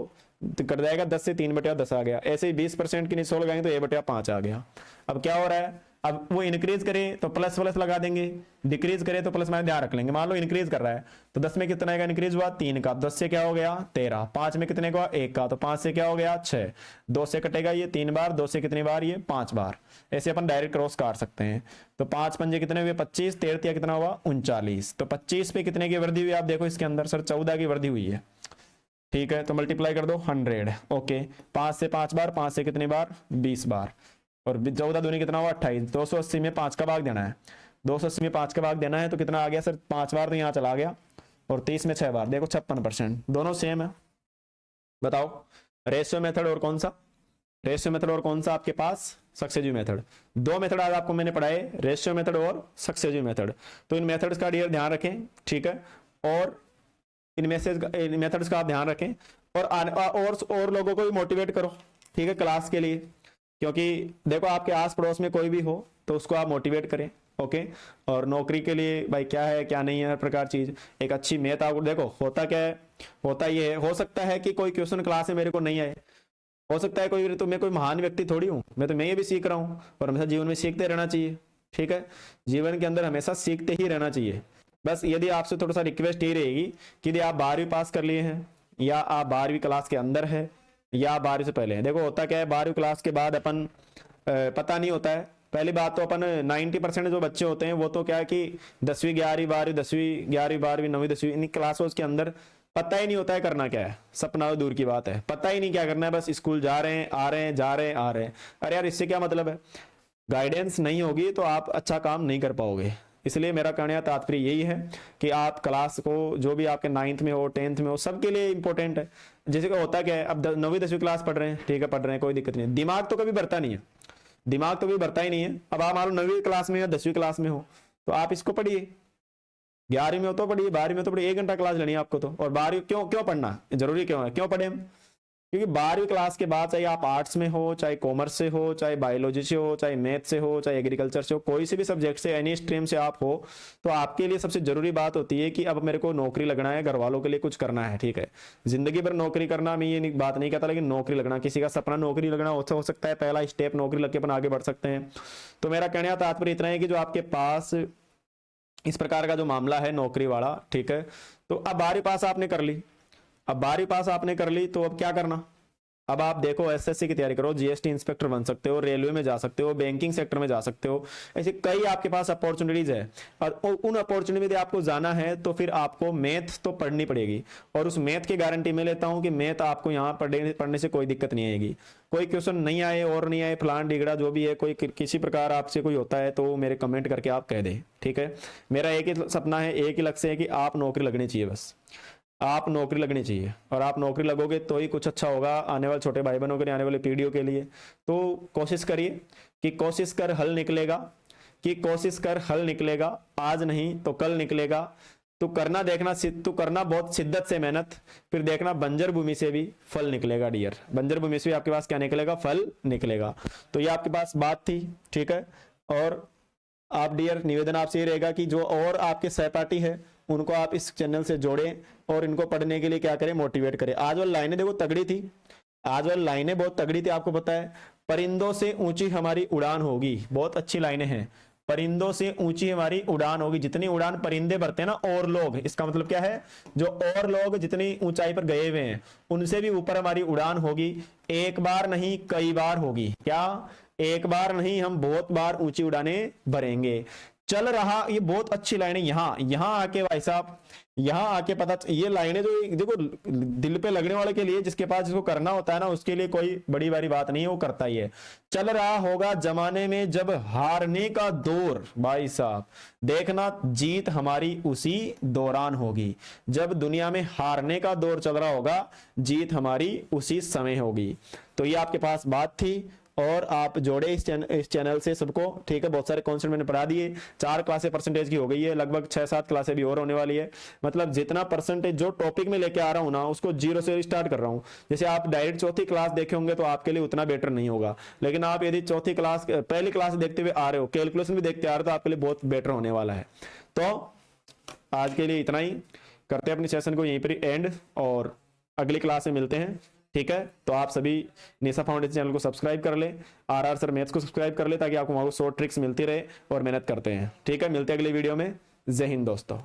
कट जाएगा, 10 से 3/10 आ गया। ऐसे ही 20% के नीचे 100 लगाएंगे तो 1/5 आ गया। अब क्या हो रहा है, अब वो इंक्रीज करे तो प्लस प्लस लगा देंगे, डिक्रीज करे तो प्लस माइनस ध्यान रख लेंगे। मान लो इंक्रीज कर रहा है तो 10 में कितना का इंक्रीज हुआ 3 का, 10 से क्या हो गया 13, 5 में कितने का 1 का, तो 5 से क्या हो गया 6, 2 से कटेगा ये 3 बार, 2 से कितनी बार ये 5 बार, ऐसे अपन डायरेक्ट क्रॉस काट सकते हैं। तो 5 पंजे कितने हुए 25, 13 कितना हुआ 39, तो 25 पे कितने की वृद्धि हुई आप देखो इसके अंदर सर 14 की वृद्धि हुई है, ठीक है। तो मल्टीप्लाई कर दो 100, ओके, 5 से 5 बार, 5 से कितनी बार 20 बार, और 14 दूनी कितना हुआ 28, 280 में 5 का भाग देना है, 280 में 5 का भाग देना है तो कितना आ गया सर 5 बार तो यहाँ चला गया, और 30 में 6 बार, देखो 56%, दोनों सेम है। बताओ रेशियो मेथड और कौन सा, रेशियो मेथड और कौन सा आपके पास सक्सेसिव मेथड। दो मेथड आज आपको मैंने पढ़ाए, रेशियो मेथड और सक्सेसिव मेथड। तो इन मेथड्स का डियर ध्यान रखें, ठीक है, और इन मेथड्स का आप ध्यान रखें, और लोगों को भी मोटिवेट करो, ठीक है, क्लास के लिए, क्योंकि देखो आपके आस पड़ोस में कोई भी हो तो उसको आप मोटिवेट करें, ओके। और नौकरी के लिए भाई क्या है क्या नहीं है हर प्रकार चीज, एक अच्छी मैथ आप देखो, होता क्या है, होता ये है, हो सकता है कि कोई क्वेश्चन क्लास में मेरे को नहीं आए, हो सकता है कोई, तो मैं कोई महान व्यक्ति थोड़ी हूँ, मैं ये भी सीख रहा हूँ, और हमेशा जीवन में सीखते रहना चाहिए, ठीक है, जीवन के अंदर हमेशा सीखते ही रहना चाहिए। बस यदि आपसे थोड़ा सा रिक्वेस्ट ये रहेगी कि यदि आप 12वीं पास कर लिए हैं, या आप 12वीं क्लास के अंदर है, या 12वीं से पहले है, देखो होता क्या है 12वीं क्लास के बाद अपन पता नहीं होता है, पहली बात तो अपन 90% जो बच्चे होते हैं वो तो क्या है कि 10वीं 11वीं 12वीं 10वीं 11वीं 12वीं 9वीं 10वीं इन क्लासों के अंदर पता ही नहीं होता है करना क्या है, सपना तो दूर की बात है, पता ही नहीं क्या करना है, बस स्कूल जा रहे हैं आ रहे हैं जा रहे हैं आ रहे हैं। अरे यार इससे क्या मतलब है, गाइडेंस नहीं होगी तो आप अच्छा काम नहीं कर पाओगे। इसलिए मेरा कहने का तात्पर्य यही है कि आप क्लास को जो भी आपके 9th में हो 10th में हो सबके लिए इंपॉर्टेंट है। जैसे कि होता क्या है, अब 9वीं 10वीं क्लास पढ़ रहे हैं, ठीक है, पढ़ रहे हैं, कोई दिक्कत नहीं है, दिमाग तो कभी बढ़ता नहीं है, दिमाग तो कभी बढ़ता ही नहीं है। अब आप मान लो 9वीं क्लास में या 10वीं क्लास में हो तो आप इसको पढ़िए, 11वीं में हो तो पढ़िए, 12वीं में तो पढ़िए, 1 घंटा क्लास लेनी है आपको तो। और 12वीं क्यों क्यों पढ़ना जरूरी क्यों है, क्यों पढ़े हम, क्योंकि 12वीं क्लास के बाद चाहे आप आर्ट्स में हो, चाहे कॉमर्स से हो, चाहे बायोलॉजी से हो, चाहे मैथ से हो, चाहे एग्रीकल्चर से हो, कोई से भी सब्जेक्ट से एनी स्ट्रीम से आप हो, तो आपके लिए सबसे जरूरी बात होती है कि अब मेरे को नौकरी लगना है, घर वालों के लिए कुछ करना है, ठीक है। जिंदगी भर नौकरी करना मैं ये बात नहीं कहता, लेकिन नौकरी लगना, किसी का सपना नौकरी लगना हो सकता है, पहला स्टेप नौकरी लग के अपन आगे बढ़ सकते हैं। तो मेरा कहने का तात्पर्य इतना है कि जो आपके पास इस प्रकार का जो मामला है नौकरी वाला, ठीक है, तो अब 12वीं पास आपने कर ली, अब 12वीं पास आपने कर ली तो अब क्या करना, अब आप देखो एसएससी की तैयारी करो, जीएसटी इंस्पेक्टर बन सकते हो, रेलवे में जा सकते हो, बैंकिंग सेक्टर में जा सकते हो, ऐसे कई आपके पास अपॉर्चुनिटीज है। और उन अपॉर्चुनिटी में आपको जाना है तो फिर आपको मैथ तो पढ़नी पड़ेगी, और उस मैथ की गारंटी मैं लेता हूं कि मैथ आपको यहाँ पढ़ने से कोई दिक्कत नहीं आएगी। कोई क्वेश्चन नहीं आए और नहीं आए, फलान डिगड़ा जो भी है, कोई किसी प्रकार आपसे कोई होता है तो मेरे कमेंट करके आप कह दें, ठीक है। मेरा एक ही सपना है, एक ही लक्ष्य है कि आप नौकरी लगनी चाहिए, बस आप नौकरी लगनी चाहिए, और आप नौकरी लगोगे तो ही कुछ अच्छा होगा आने वाले छोटे भाई बहनों के लिए, आने वाली पीढ़ियों के लिए। तो कोशिश करिए कि कोशिश कर हल निकलेगा, कि कोशिश कर हल निकलेगा, आज नहीं तो कल निकलेगा। तो करना देखना, तो करना बहुत शिद्दत से मेहनत, फिर देखना बंजर भूमि से भी फल निकलेगा डियर, बंजर भूमि से भी आपके पास क्या निकलेगा, फल निकलेगा। तो ये आपके पास बात थी, ठीक है। और आप डियर निवेदन आपसे ये रहेगा कि जो और आपके सहपाठी है उनको आप इस चैनल से जोड़ें और इनको पढ़ने के लिए क्या करें, मोटिवेट करें। आज वाली लाइनें देखो तगड़ी थी, आज वाली लाइनें बहुत तगड़ी थी, आपको पता है, परिंदों से ऊंची हमारी उड़ान होगी, बहुत अच्छी लाइनें हैं, परिंदों से ऊंची हमारी उड़ान होगी, जितनी उड़ान परिंदे भरते हैं ना, और लोग, इसका मतलब क्या है, जो और लोग जितनी ऊंचाई पर गए हुए हैं उनसे भी ऊपर हमारी उड़ान होगी, एक बार नहीं कई बार होगी। क्या, एक बार नहीं, हम बहुत बार ऊंची उड़ानें भरेंगे। चल रहा, ये बहुत अच्छी लाइन है। यहां आके भाई साहब, यहां आके पता, ये लाइनें जो देखो दिल पे लगने वाले के लिए, जिसके पास जिसको करना होता है ना, उसके लिए कोई बड़ी बारी बात नहीं है, वो करता ही है। चल रहा होगा जमाने में जब हारने का दौर, भाई साहब देखना जीत हमारी उसी दौरान होगी। जब दुनिया में हारने का दौर चल रहा होगा, जीत हमारी उसी समय होगी। तो ये आपके पास बात थी, और आप जोड़े इस चैनल से सबको, ठीक है। बहुत सारे कॉन्सेप्ट मैंने पढ़ा दिए, 4 क्लासें परसेंटेज की हो गई है, लगभग 6-7 क्लासें भी और होने वाली है। मतलब जितना परसेंटेज जो टॉपिक में लेके आ रहा हूं ना, उसको 0 से स्टार्ट कर रहा हूं। जैसे आप डायरेक्ट चौथी क्लास देखे होंगे तो आपके लिए उतना बेटर नहीं होगा, लेकिन आप यदि चौथी क्लास, पहली क्लास देखते हुए आ रहे हो, कैलकुलेशन भी देखते आ रहे हो, तो आपके लिए बहुत बेटर होने वाला है। तो आज के लिए इतना ही, करते हैं अपनी सेशन को यहीं पर एंड, और अगली क्लास में मिलते हैं, ठीक है। तो आप सभी निशा फाउंडेशन चैनल को सब्सक्राइब कर ले, आरआर सर मैथ्स को सब्सक्राइब कर ले, ताकि आपको वहां को शॉर्ट ट्रिक्स मिलती रहे और मेहनत करते हैं, ठीक है। मिलते हैं अगली वीडियो में। जय हिंद दोस्तों।